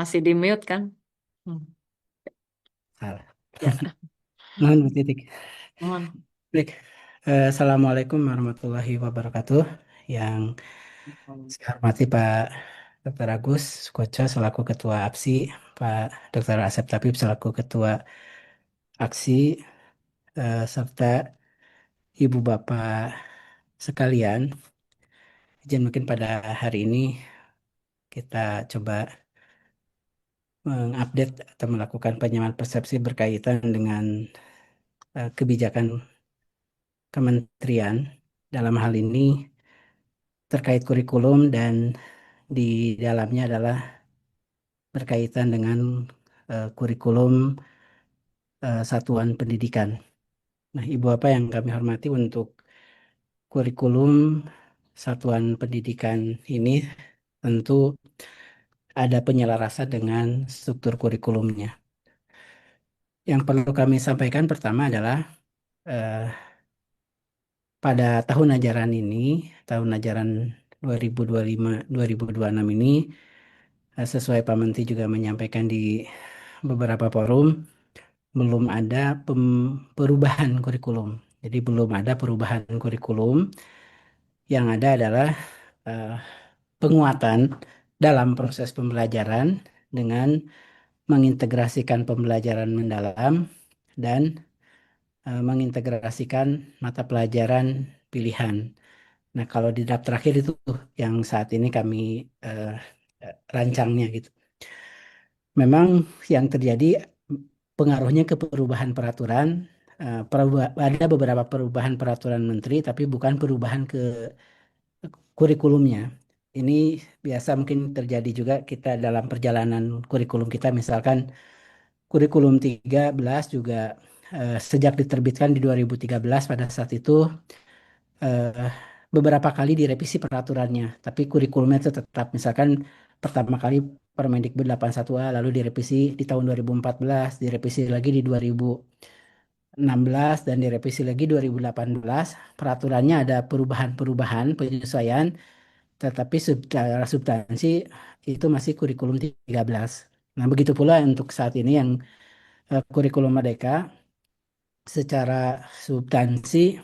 Masih di mute kan? Hmm. Salah. Ya, Mohon Bu Titik. mohon. Baik. Assalamualaikum warahmatullahi wabarakatuh. Yang saya hormati Pak Dr. Agus Sukoco selaku Ketua APSI, Pak Dr. Asep Tabib selaku Ketua Aksi, serta Ibu Bapak sekalian. Izin mungkin pada hari ini kita coba mengupdate atau melakukan penyamaan persepsi berkaitan dengan kebijakan kementerian dalam hal ini terkait kurikulum dan di dalamnya adalah berkaitan dengan kurikulum satuan pendidikan. Nah, Ibu apa yang kami hormati untuk kurikulum satuan pendidikan ini tentu ada penyelarasan dengan struktur kurikulumnya. Yang perlu kami sampaikan pertama adalah eh, pada tahun ajaran ini, tahun ajaran 2025-2026 ini, sesuai Pak Menteri juga menyampaikan di beberapa forum, belum ada perubahan kurikulum. Jadi belum ada perubahan kurikulum. Yang ada adalah eh, penguatan dalam proses pembelajaran dengan mengintegrasikan pembelajaran mendalam dan mengintegrasikan mata pelajaran pilihan. Nah, kalau di draft terakhir itu yang saat ini kami eh, rancangnya gitu. Memang yang terjadi pengaruhnya ke perubahan peraturan, ada beberapa perubahan peraturan menteri, tapi bukan perubahan ke kurikulumnya. Ini biasa mungkin terjadi juga kita dalam perjalanan kurikulum kita, misalkan kurikulum 13 juga sejak diterbitkan di 2013 pada saat itu eh, beberapa kali direvisi peraturannya, tapi kurikulumnya itu tetap. Misalkan pertama kali Permendikbud 81A lalu direvisi di tahun 2014, direvisi lagi di 2016 dan direvisi lagi 2018. Peraturannya ada perubahan-perubahan, penyesuaian, tetapi secara substansi itu masih kurikulum 13. Nah, begitu pula untuk saat ini yang kurikulum Merdeka secara substansi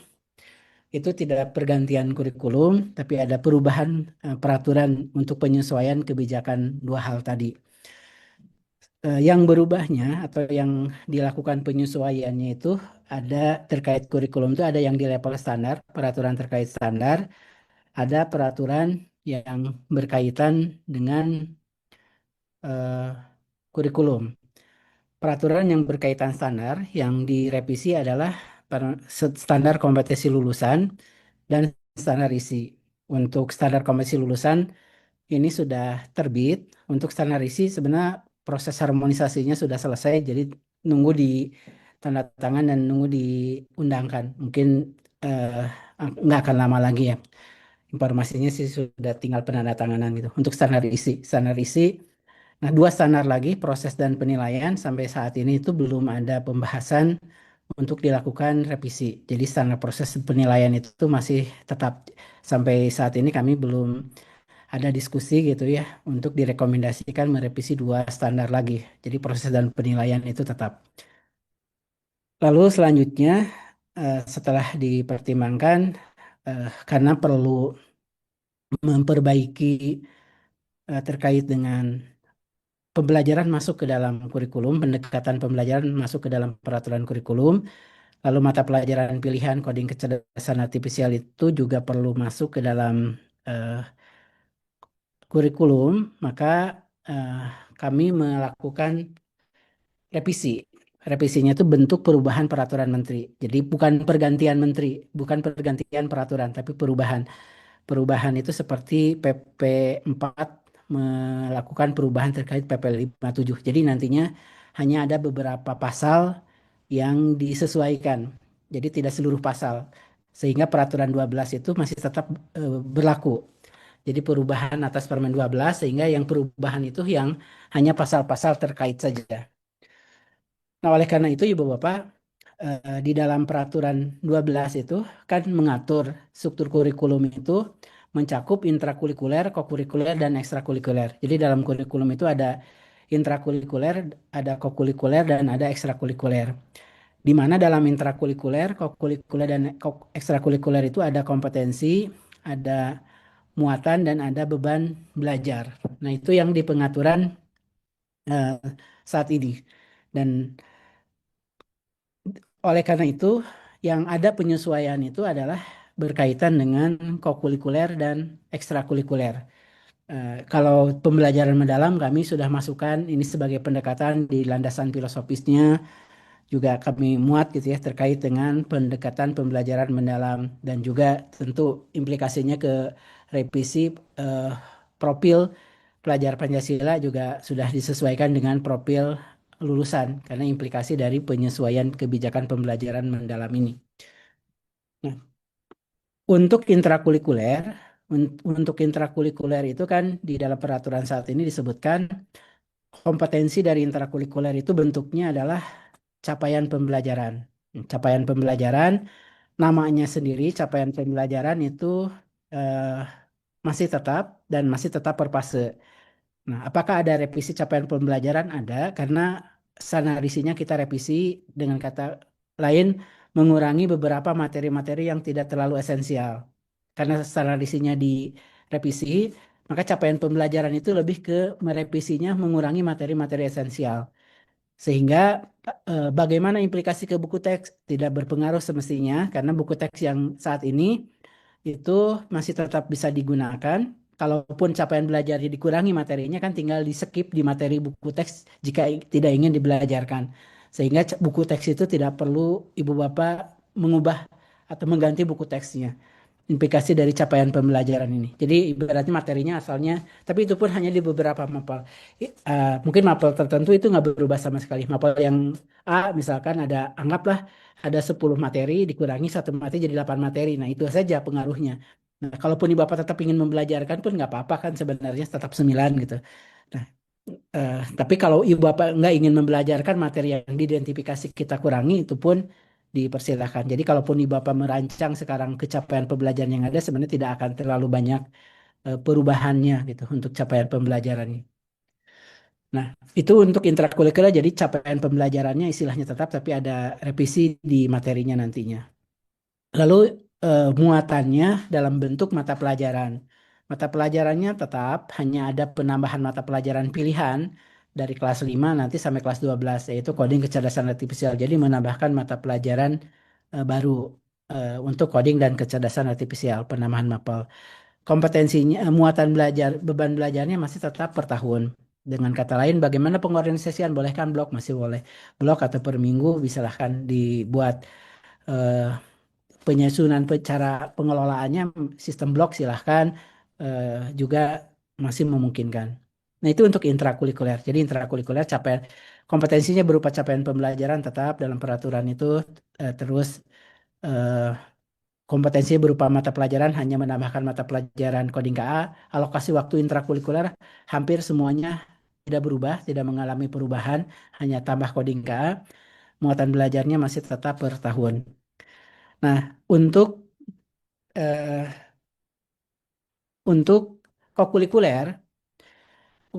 itu tidak pergantian kurikulum, tapi ada perubahan peraturan untuk penyesuaian kebijakan dua hal tadi. Yang berubahnya atau yang dilakukan penyesuaiannya itu ada terkait kurikulum itu ada yang di level standar, peraturan terkait standar, ada peraturan yang berkaitan dengan eh, kurikulum. Peraturan yang berkaitan standar yang direvisi adalah standar kompetensi lulusan dan standar isi. Untuk standar kompetensi lulusan ini sudah terbit. Untuk standar isi sebenarnya proses harmonisasinya sudah selesai, jadi nunggu di tanda tangan dan nunggu diundangkan. Mungkin eh, nggak akan lama lagi ya. Informasinya sih sudah tinggal penandatanganan gitu. Untuk standar isi, nah dua standar lagi proses dan penilaian sampai saat ini itu belum ada pembahasan untuk dilakukan revisi. Jadi standar proses penilaian itu masih tetap sampai saat ini kami belum ada diskusi gitu ya untuk direkomendasikan merevisi dua standar lagi. Jadi proses dan penilaian itu tetap. Lalu selanjutnya setelah dipertimbangkan karena perlu memperbaiki terkait dengan pembelajaran masuk ke dalam kurikulum, pendekatan pembelajaran masuk ke dalam peraturan kurikulum, lalu mata pelajaran pilihan coding kecerdasan artifisial itu juga perlu masuk ke dalam eh, kurikulum, maka eh, kami melakukan revisi. Revisinya itu bentuk perubahan peraturan menteri. Jadi bukan pergantian menteri, bukan pergantian peraturan, tapi perubahan. Perubahan itu seperti PP 4 melakukan perubahan terkait PP 57. Jadi nantinya hanya ada beberapa pasal yang disesuaikan. Jadi tidak seluruh pasal. Sehingga peraturan 12 itu masih tetap berlaku. Jadi perubahan atas Permen 12 sehingga yang perubahan itu yang hanya pasal-pasal terkait saja. Nah, oleh karena itu Ibu Bapak, di dalam peraturan 12 itu kan mengatur struktur kurikulum itu mencakup intrakurikuler, kokurikuler, dan ekstrakurikuler. Jadi dalam kurikulum itu ada intrakurikuler, ada kokurikuler, dan ada ekstrakurikuler. Di mana dalam intrakurikuler, kokurikuler, dan ekstrakurikuler itu ada kompetensi, ada muatan, dan ada beban belajar. Nah, itu yang di pengaturan eh, saat ini. Dan oleh karena itu, yang ada penyesuaian itu adalah berkaitan dengan kokurikuler dan ekstrakurikuler. Kalau pembelajaran mendalam kami sudah masukkan ini sebagai pendekatan di landasan filosofisnya, juga kami muat gitu ya terkait dengan pendekatan pembelajaran mendalam, dan juga tentu implikasinya ke revisi eh, profil pelajar Pancasila juga sudah disesuaikan dengan profil lulusan karena implikasi dari penyesuaian kebijakan pembelajaran mendalam ini. Nah, untuk intrakurikuler, untuk intrakurikuler itu kan di dalam peraturan saat ini disebutkan kompetensi dari intrakurikuler itu bentuknya adalah capaian pembelajaran. Capaian pembelajaran, namanya sendiri capaian pembelajaran itu eh, masih tetap dan masih tetap per fase. Nah, apakah ada revisi capaian pembelajaran? Ada, karena standarisasinya kita revisi, dengan kata lain mengurangi beberapa materi-materi yang tidak terlalu esensial. Karena standarisasinya direvisi, maka capaian pembelajaran itu lebih ke merevisinya mengurangi materi-materi esensial. Sehingga bagaimana implikasi ke buku teks tidak berpengaruh semestinya, karena buku teks yang saat ini itu masih tetap bisa digunakan. Kalaupun capaian belajarnya dikurangi materinya, kan tinggal di skip di materi buku teks jika tidak ingin dibelajarkan. Sehingga buku teks itu tidak perlu ibu bapak mengubah atau mengganti buku teksnya, implikasi dari capaian pembelajaran ini. Jadi ibaratnya materinya asalnya, tapi itu pun hanya di beberapa mapel. Mungkin mapel tertentu itu nggak berubah sama sekali. Mapel yang A misalkan ada, anggaplah ada 10 materi, dikurangi satu materi jadi 8 materi. Nah, itu saja pengaruhnya. Nah, kalaupun ibu bapak tetap ingin membelajarkan pun nggak apa-apa kan, sebenarnya tetap 9 gitu. Nah, tapi kalau ibu bapak nggak ingin membelajarkan materi yang diidentifikasi kita kurangi, itu pun dipersilahkan. Jadi kalaupun ibu bapak merancang sekarang capaian pembelajaran yang ada, sebenarnya tidak akan terlalu banyak perubahannya gitu untuk capaian pembelajarannya. Nah, itu untuk intrakurikuler, jadi capaian pembelajarannya istilahnya tetap, tapi ada revisi di materinya nantinya. Lalu muatannya dalam bentuk mata pelajaran. Mata pelajarannya tetap hanya ada penambahan mata pelajaran pilihan dari kelas 5 nanti sampai kelas 12, yaitu coding kecerdasan artifisial. Jadi menambahkan mata pelajaran baru untuk coding dan kecerdasan artifisial, penambahan mapel. Kompetensinya, muatan belajar, beban belajarnya masih tetap per tahun. Dengan kata lain, bagaimana pengorganisasian? Bolehkan blok? Masih boleh. Blok atau per minggu, silahkan dibuat eh, penyusunan cara pengelolaannya, sistem blok silahkan juga masih memungkinkan. Nah, itu untuk intrakurikuler. Jadi intrakurikuler capaian kompetensinya berupa capaian pembelajaran tetap dalam peraturan itu, terus eh, kompetensinya berupa mata pelajaran hanya menambahkan mata pelajaran coding KA. Alokasi waktu intrakurikuler hampir semuanya tidak berubah, tidak mengalami perubahan, hanya tambah coding KA. Muatan belajarnya masih tetap per tahun. Nah, eh, untuk kokurikuler,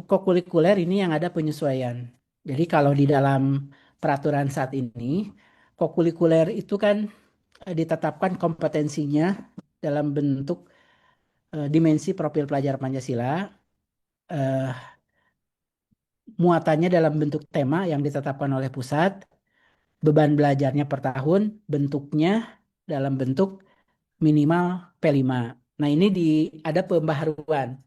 kokurikuler ini yang ada penyesuaian. Jadi kalau di dalam peraturan saat ini, kokurikuler itu kan ditetapkan kompetensinya dalam bentuk dimensi profil pelajar Pancasila, eh, muatannya dalam bentuk tema yang ditetapkan oleh pusat, beban belajarnya per tahun, bentuknya dalam bentuk minimal P5. Nah, ini ada pembaharuan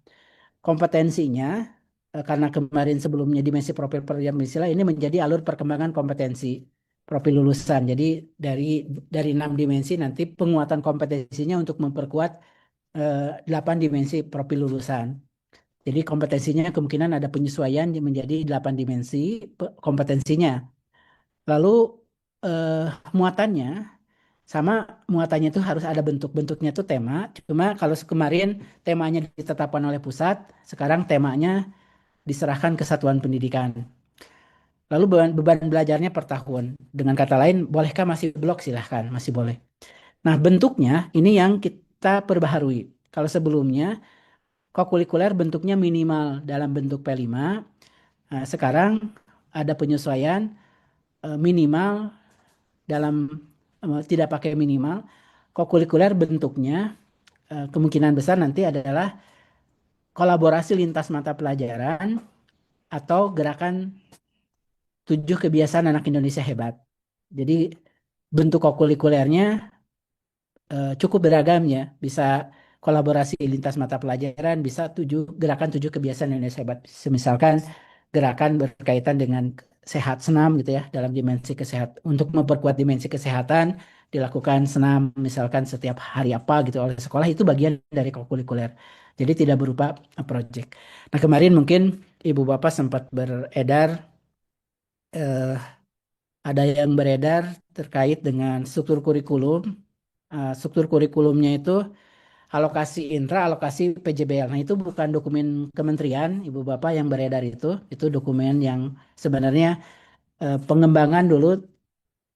kompetensinya, karena kemarin sebelumnya dimensi profil pelajar Pancasila ini menjadi alur perkembangan kompetensi profil lulusan. Jadi dari 6 dimensi nanti penguatan kompetensinya untuk memperkuat 8 dimensi profil lulusan. Jadi kompetensinya kemungkinan ada penyesuaian menjadi 8 dimensi kompetensinya. Lalu eh, muatannya sama, muatannya itu harus ada bentuknya itu tema. Cuma kalau kemarin temanya ditetapkan oleh pusat, sekarang temanya diserahkan ke satuan pendidikan. Lalu beban belajarnya per tahun. Dengan kata lain, bolehkah masih blok? Silahkan, masih boleh. Nah, bentuknya ini yang kita perbaharui. Kalau sebelumnya kokurikuler bentuknya minimal dalam bentuk P5, Sekarang ada penyesuaian minimal dalam tidak pakai minimal. Kokurikuler bentuknya kemungkinan besar nanti adalah kolaborasi lintas mata pelajaran atau gerakan 7 kebiasaan anak Indonesia hebat. Jadi bentuk kokurikulernya cukup beragam ya. Bisa kolaborasi lintas mata pelajaran, bisa gerakan 7 kebiasaan Indonesia hebat. Misalkan gerakan berkaitan dengan sehat senam gitu ya, dalam dimensi kesehatan. Untuk memperkuat dimensi kesehatan, dilakukan senam misalkan setiap hari apa gitu oleh sekolah, itu bagian dari kokurikuler. Jadi tidak berupa project. Nah, kemarin mungkin Ibu Bapak sempat beredar, eh, ada yang beredar terkait dengan struktur kurikulum. Struktur kurikulumnya itu alokasi intra, alokasi PJBL. Nah, itu bukan dokumen kementerian, Ibu Bapak, yang beredar itu dokumen yang sebenarnya pengembangan dulu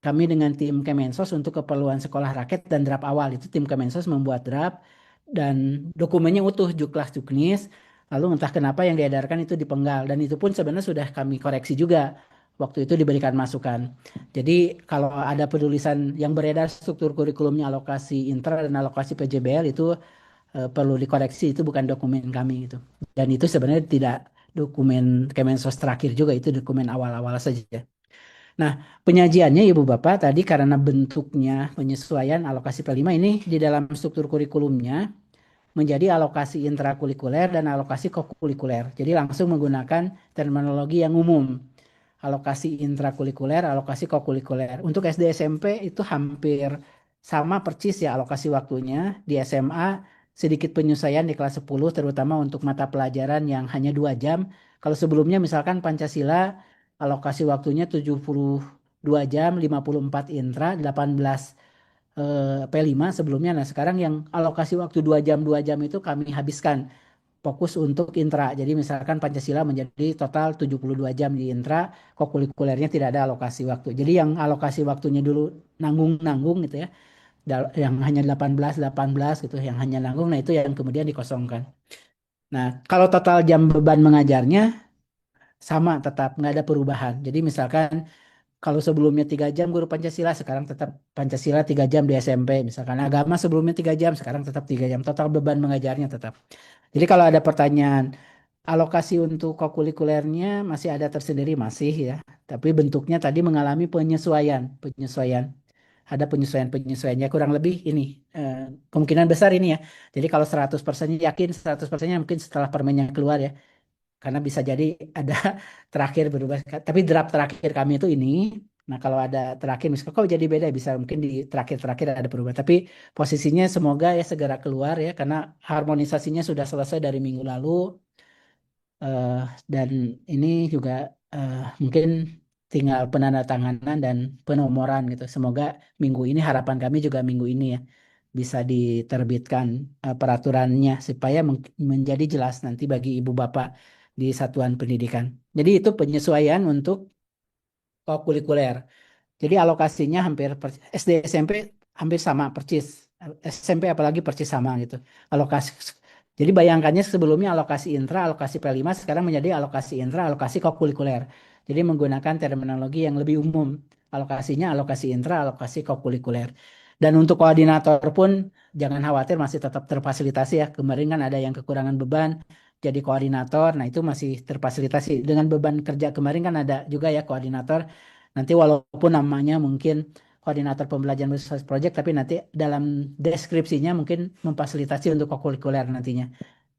kami dengan tim Kemensos untuk keperluan sekolah rakyat dan draft awal. Itu tim Kemensos membuat draft dan dokumennya utuh, juklas juknis. Lalu entah kenapa yang diedarkan itu dipenggal, dan itu pun sebenarnya sudah kami koreksi juga. Waktu itu diberikan masukan. Jadi kalau ada penulisan yang beredar struktur kurikulumnya alokasi intra dan alokasi PJBL, itu perlu dikoreksi, itu bukan dokumen kami itu. Dan itu sebenarnya tidak dokumen Kemensos terakhir juga, itu dokumen awal-awal saja. Nah, penyajiannya Ibu Bapak tadi karena bentuknya penyesuaian alokasi P5 ini di dalam struktur kurikulumnya menjadi alokasi intrakurikuler dan alokasi kokurikuler. Jadi langsung menggunakan terminologi yang umum. Alokasi intrakurikuler, alokasi kokurikuler. Untuk SD SMP itu hampir sama persis ya alokasi waktunya. Di SMA sedikit penyesuaian di kelas 10 terutama untuk mata pelajaran yang hanya 2 jam. Kalau sebelumnya misalkan Pancasila alokasi waktunya 72 jam, 54 intra, 18 P5 sebelumnya. Nah, sekarang yang alokasi waktu 2 jam itu kami habiskan fokus untuk intra. Jadi misalkan Pancasila menjadi total 72 jam di intra, kokurikulernya tidak ada alokasi waktu. Jadi yang alokasi waktunya dulu nanggung-nanggung gitu ya, yang hanya 18 gitu, yang hanya nanggung, nah itu yang kemudian dikosongkan. Nah, kalau total jam beban mengajarnya sama, tetap nggak ada perubahan. Jadi misalkan kalau sebelumnya 3 jam guru Pancasila, sekarang tetap Pancasila 3 jam di SMP. Misalkan agama sebelumnya 3 jam, sekarang tetap 3 jam. Total beban mengajarnya tetap. Jadi kalau ada pertanyaan, alokasi untuk kokurikulernya masih ada tersendiri, masih ya. Tapi bentuknya tadi mengalami penyesuaian. Ada penyesuaian-penyesuaiannya kurang lebih ini. Kemungkinan besar ini ya. Jadi kalau 100% yakin, 100%-nya mungkin setelah permennya keluar ya. Karena bisa jadi ada terakhir berubah. Tapi draft terakhir kami itu ini. Nah, kalau ada terakhir, misalnya kok jadi beda, bisa mungkin di terakhir-terakhir ada perubahan. Tapi posisinya semoga ya segera keluar ya, karena harmonisasinya sudah selesai dari minggu lalu. Eh, dan ini juga mungkin tinggal penandatanganan dan penomoran gitu. Semoga minggu ini, harapan kami juga minggu ini ya, bisa diterbitkan peraturannya supaya menjadi jelas nanti bagi ibu bapak di satuan pendidikan. Jadi itu penyesuaian untuk kokurikuler. Jadi alokasinya hampir SD SMP hampir sama persis. SMP apalagi persis sama gitu. Alokasi. Jadi bayangkannya sebelumnya alokasi intra, alokasi P5, sekarang menjadi alokasi intra, alokasi kokurikuler. Jadi menggunakan terminologi yang lebih umum. Alokasinya alokasi intra, alokasi kokurikuler. Dan untuk koordinator pun jangan khawatir, masih tetap terfasilitasi ya. Kemarin kan ada yang kekurangan beban jadi koordinator. Nah, itu masih terfasilitasi. Dengan beban kerja kemarin kan ada juga ya koordinator. Nanti walaupun namanya mungkin koordinator pembelajaran berbasis project, tapi nanti dalam deskripsinya mungkin memfasilitasi untuk kokurikuler nantinya.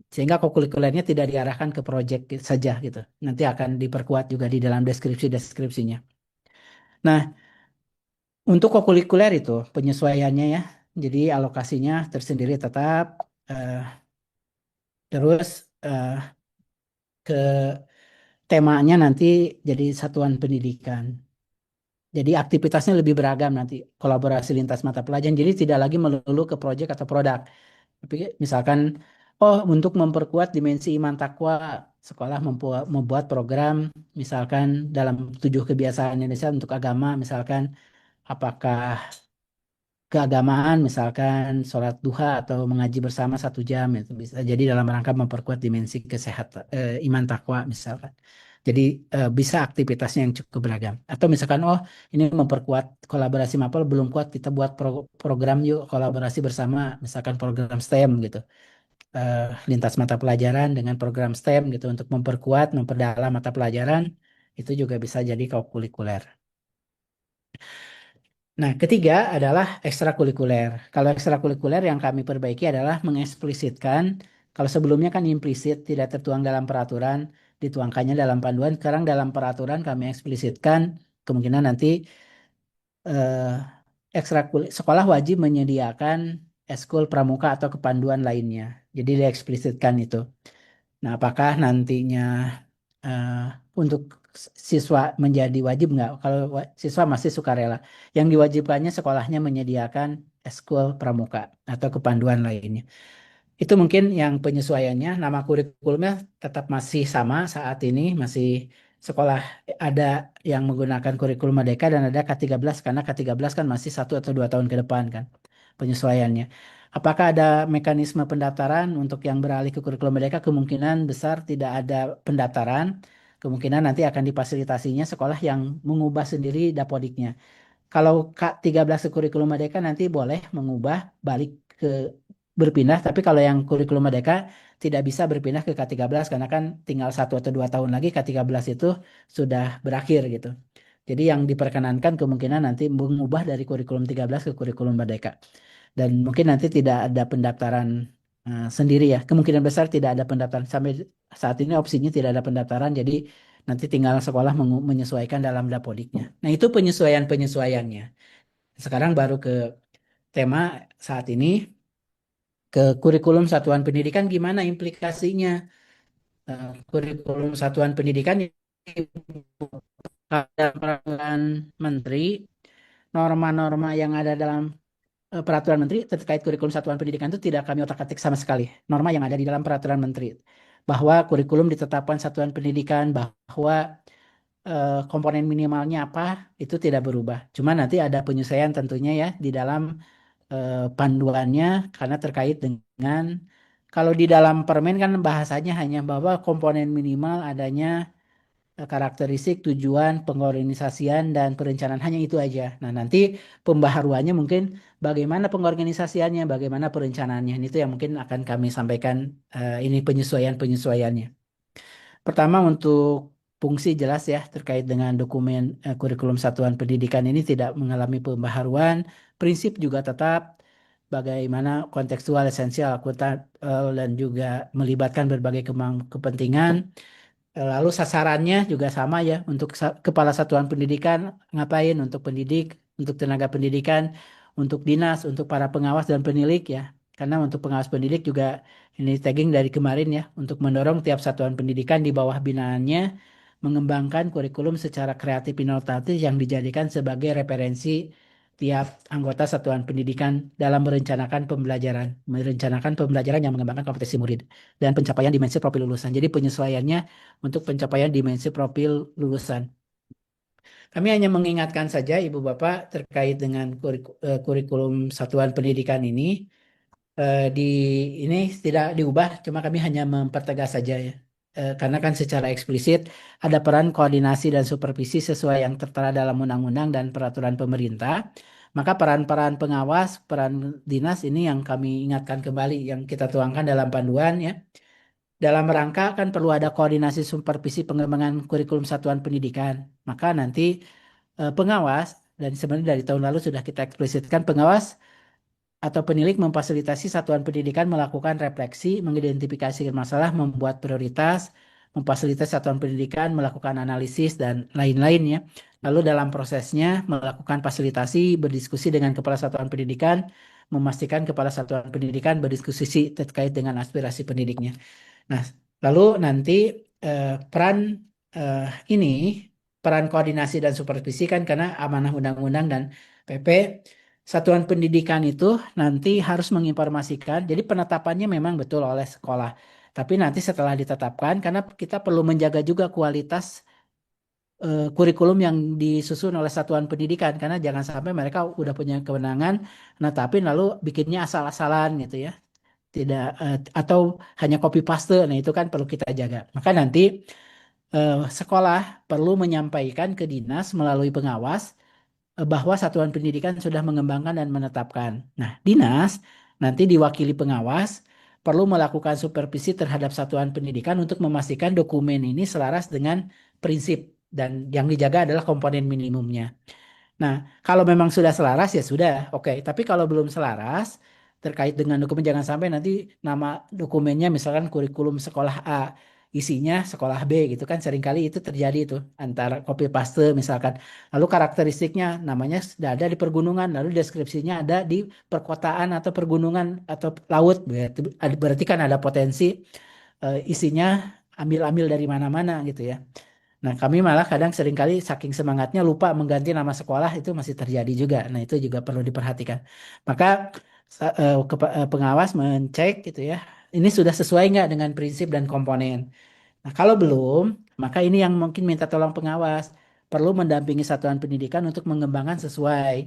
Sehingga kokurikulernya tidak diarahkan ke project saja gitu. Nanti akan diperkuat juga di dalam deskripsi-deskripsinya. Nah, untuk kokurikuler itu penyesuaiannya ya. Jadi alokasinya tersendiri tetap, eh, terus ke temanya nanti jadi satuan pendidikan. Jadi aktivitasnya lebih beragam nanti, kolaborasi lintas mata pelajaran. Jadi tidak lagi melulu ke proyek atau produk. Tapi misalkan, oh untuk memperkuat dimensi iman takwa, sekolah membuat program, misalkan dalam 7 kebiasaan Indonesia untuk agama, misalkan apakah keagamaan, misalkan sholat duha atau mengaji bersama 1 jam, itu bisa jadi dalam rangka memperkuat dimensi kesehatan, iman takwa misalkan. Jadi bisa aktivitasnya yang cukup beragam. Atau misalkan, oh ini memperkuat kolaborasi Mapel belum kuat, kita buat program yuk kolaborasi bersama, misalkan program STEM gitu. Lintas mata pelajaran dengan program STEM gitu untuk memperkuat, memperdalam mata pelajaran, itu juga bisa jadi kokurikuler. Nah, ketiga adalah ekstrakurikuler. Kalau ekstrakurikuler yang kami perbaiki adalah mengeksplisitkan, kalau sebelumnya kan implisit, tidak tertuang dalam peraturan, dituangkannya dalam panduan, sekarang dalam peraturan kami eksplisitkan, kemungkinan nanti eh, sekolah wajib menyediakan eskul pramuka atau kepanduan lainnya. Jadi dieksplisitkan itu. Nah, apakah nantinya eh, untuk siswa menjadi wajib nggak? Kalau siswa masih sukarela. Yang diwajibkannya sekolahnya menyediakan eskul pramuka atau kepanduan lainnya. Itu mungkin yang penyesuaiannya. Nama kurikulumnya tetap masih sama saat ini, masih sekolah ada yang menggunakan kurikulum Merdeka dan ada K13 karena K13 kan masih 1 atau 2 tahun ke depan kan penyesuaiannya. Apakah ada mekanisme pendaftaran untuk yang beralih ke kurikulum Merdeka? Kemungkinan besar tidak ada pendaftaran. Kemungkinan nanti akan difasilitasinya sekolah yang mengubah sendiri dapodiknya. Kalau K13 ke kurikulum Merdeka nanti boleh mengubah balik ke berpindah, tapi kalau yang kurikulum Merdeka tidak bisa berpindah ke K13 karena kan tinggal 1 atau 2 tahun lagi K13 itu sudah berakhir gitu. Jadi yang diperkenankan kemungkinan nanti mengubah dari kurikulum 13 ke kurikulum Merdeka. Dan mungkin nanti tidak ada pendaftaran sendiri ya. Kemungkinan besar tidak ada pendaftaran. Sampai saat ini opsinya tidak ada pendaftaran, jadi nanti tinggal sekolah menyesuaikan dalam dapodiknya. Nah, itu penyesuaian-penyesuaiannya. Sekarang baru ke tema saat ini, ke kurikulum satuan pendidikan gimana implikasinya. Kurikulum satuan pendidikan ada peraturan menteri, norma-norma yang ada dalam peraturan menteri terkait kurikulum satuan pendidikan itu tidak kami otak-atik sama sekali. Norma yang ada di dalam peraturan menteri bahwa kurikulum ditetapkan satuan pendidikan, bahwa komponen minimalnya apa itu tidak berubah. Cuma nanti ada penyesuaian tentunya ya di dalam panduannya karena terkait dengan kalau di dalam permen kan bahasanya hanya bahwa komponen minimal adanya karakteristik, tujuan, pengorganisasian, dan perencanaan hanya itu aja. Nah, nanti pembaharuannya mungkin bagaimana pengorganisasiannya, bagaimana perencanaannya. Itu yang mungkin akan kami sampaikan ini penyesuaian-penyesuaiannya. Pertama untuk fungsi jelas ya terkait dengan dokumen kurikulum satuan pendidikan ini tidak mengalami pembaharuan. Prinsip juga tetap bagaimana kontekstual, esensial, akurat, dan juga melibatkan berbagai kepentingan. Lalu sasarannya juga sama ya untuk kepala satuan pendidikan ngapain untuk pendidik, untuk tenaga pendidikan, untuk dinas, untuk para pengawas dan penilik ya. Karena untuk pengawas pendidik juga ini tagging dari kemarin ya untuk mendorong tiap satuan pendidikan di bawah binaannya mengembangkan kurikulum secara kreatif inovatif yang dijadikan sebagai referensi tiap anggota satuan pendidikan dalam merencanakan pembelajaran yang mengembangkan kompetensi murid dan pencapaian dimensi profil lulusan. Jadi penyesuaiannya untuk pencapaian dimensi profil lulusan. Kami hanya mengingatkan saja Ibu Bapak terkait dengan kurikulum satuan pendidikan ini di ini tidak diubah, cuma kami hanya mempertegas saja ya. Karena kan secara eksplisit ada peran koordinasi dan supervisi sesuai yang tertera dalam undang-undang dan peraturan pemerintah. Maka peran-peran pengawas, peran dinas ini yang kami ingatkan kembali, yang kita tuangkan dalam panduan ya. Dalam rangka kan perlu ada koordinasi supervisi pengembangan kurikulum satuan pendidikan. Maka nanti pengawas, dan sebenarnya dari tahun lalu sudah kita eksplisitkan, pengawas atau penilik memfasilitasi satuan pendidikan melakukan refleksi, mengidentifikasi masalah, membuat prioritas, memfasilitasi satuan pendidikan melakukan analisis dan lain-lainnya. Lalu dalam prosesnya melakukan fasilitasi, berdiskusi dengan kepala satuan pendidikan, memastikan kepala satuan pendidikan berdiskusi terkait dengan aspirasi pendidiknya. Nah, lalu nanti peran eh, ini, peran koordinasi dan supervisi kan karena amanah undang-undang dan PP, satuan pendidikan itu nanti harus menginformasikan. Jadi penetapannya memang betul oleh sekolah. Tapi nanti setelah ditetapkan, karena kita perlu menjaga juga kualitas kurikulum yang disusun oleh satuan pendidikan. Karena jangan sampai mereka udah punya kewenangan, netapin lalu bikinnya asal-asalan gitu ya. Tidak atau hanya copy paste. Nah, itu kan perlu kita jaga. Maka nanti sekolah perlu menyampaikan ke dinas melalui pengawas bahwa satuan pendidikan sudah mengembangkan dan menetapkan. Nah, dinas nanti diwakili pengawas perlu melakukan supervisi terhadap satuan pendidikan untuk memastikan dokumen ini selaras dengan prinsip dan yang dijaga adalah komponen minimumnya. Nah, kalau memang sudah selaras ya sudah, oke. Tapi kalau belum selaras terkait dengan dokumen jangan sampai nanti nama dokumennya misalkan kurikulum sekolah A, isinya sekolah B gitu kan seringkali itu terjadi itu antara copy paste misalkan. Lalu karakteristiknya namanya sudah ada di pergunungan, lalu deskripsinya ada di perkotaan atau pergunungan atau laut. Berarti kan ada potensi isinya ambil-ambil dari mana-mana gitu ya. Nah, kami malah kadang seringkali saking semangatnya lupa mengganti nama sekolah itu masih terjadi juga. Nah, itu juga perlu diperhatikan. Maka pengawas mencek gitu ya. Ini sudah sesuai nggak dengan prinsip dan komponen. Nah, kalau belum, maka ini yang mungkin minta tolong pengawas. Perlu mendampingi satuan pendidikan untuk mengembangkan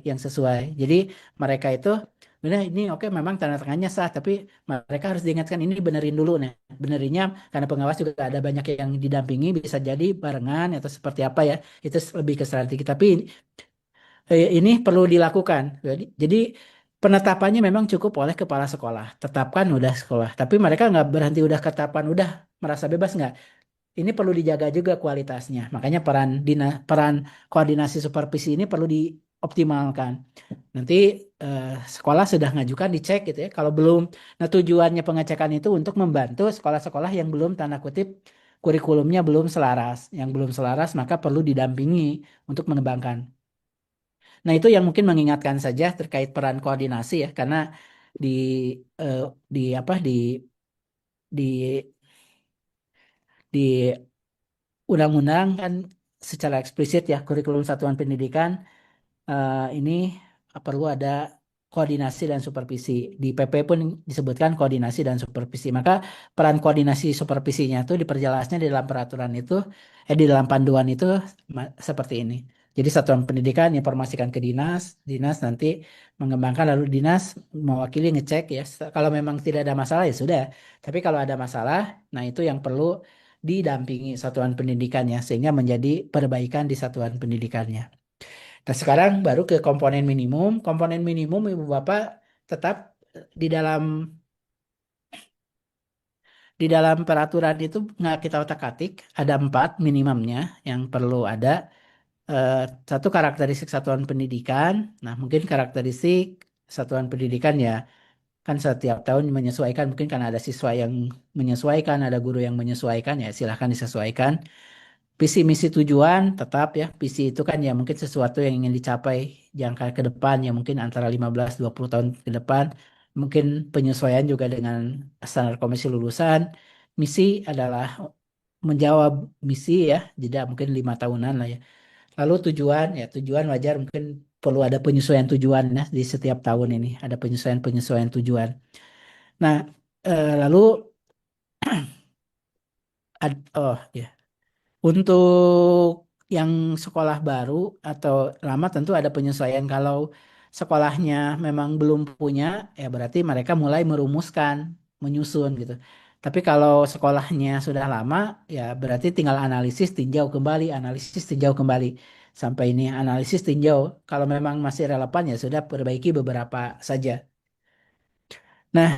yang sesuai. Jadi mereka itu, benar ini oke memang tanda tangannya sah, tapi mereka harus diingatkan ini benerin dulu nih. Benerinnya karena pengawas juga ada banyak yang didampingi, bisa jadi barengan atau seperti apa ya. Itu lebih ke strategi. Tapi ini perlu dilakukan. Jadi penetapannya memang cukup oleh kepala sekolah. Tetapkan udah sekolah. Tapi mereka nggak berhenti udah ketetapan, udah merasa bebas nggak? Ini perlu dijaga juga kualitasnya. Makanya peran koordinasi supervisi ini perlu dioptimalkan. Nanti eh, sekolah sudah ngajukan dicek gitu ya. Kalau belum, nah tujuannya pengecekan itu untuk membantu sekolah-sekolah yang belum tanda kutip kurikulumnya belum selaras. Yang belum selaras maka perlu didampingi untuk mengembangkan. Nah itu yang mungkin mengingatkan saja terkait peran koordinasi ya, karena di eh, di apa di di undang-undang kan secara eksplisit ya kurikulum satuan pendidikan ini perlu ada koordinasi dan supervisi. Di PP pun disebutkan koordinasi dan supervisi. Maka peran koordinasi supervisinya itu diperjelasnya di dalam peraturan itu, di dalam panduan itu seperti ini. Jadi satuan pendidikan informasikan ke dinas, dinas nanti mengembangkan lalu dinas mewakili ngecek ya. Kalau memang tidak ada masalah ya sudah. Tapi kalau ada masalah, nah itu yang perlu didampingi satuan pendidikannya sehingga menjadi perbaikan di satuan pendidikannya. Nah, sekarang baru ke komponen minimum. Komponen minimum Ibu Bapak tetap di dalam di dalam peraturan itu nggak kita otak-atik, ada 4 minimumnya yang perlu ada. Eh, Satu karakteristik satuan pendidikan. Nah, mungkin karakteristik satuan pendidikan ya kan setiap tahun menyesuaikan. Mungkin karena ada siswa yang menyesuaikan, ada guru yang menyesuaikan ya silahkan disesuaikan. Visi misi tujuan tetap ya. Visi itu kan ya mungkin sesuatu yang ingin dicapai jangka ke depan ya mungkin antara 15-20 tahun ke depan. Mungkin penyesuaian juga dengan standar komisi lulusan. Misi adalah menjawab misi ya, jadi mungkin 5 tahunan lah ya. Lalu tujuan ya tujuan wajar mungkin perlu ada penyesuaian tujuan ya di setiap tahun ini ada penyesuaian tujuan. Nah, lalu oh ya. Untuk yang sekolah baru atau lama tentu ada penyesuaian. Kalau sekolahnya memang belum punya, ya berarti mereka mulai merumuskan, menyusun gitu. Tapi kalau sekolahnya sudah lama, ya berarti tinggal analisis tinjau kembali. Sampai ini analisis tinjau. Kalau memang masih relevan ya sudah perbaiki beberapa saja. Nah,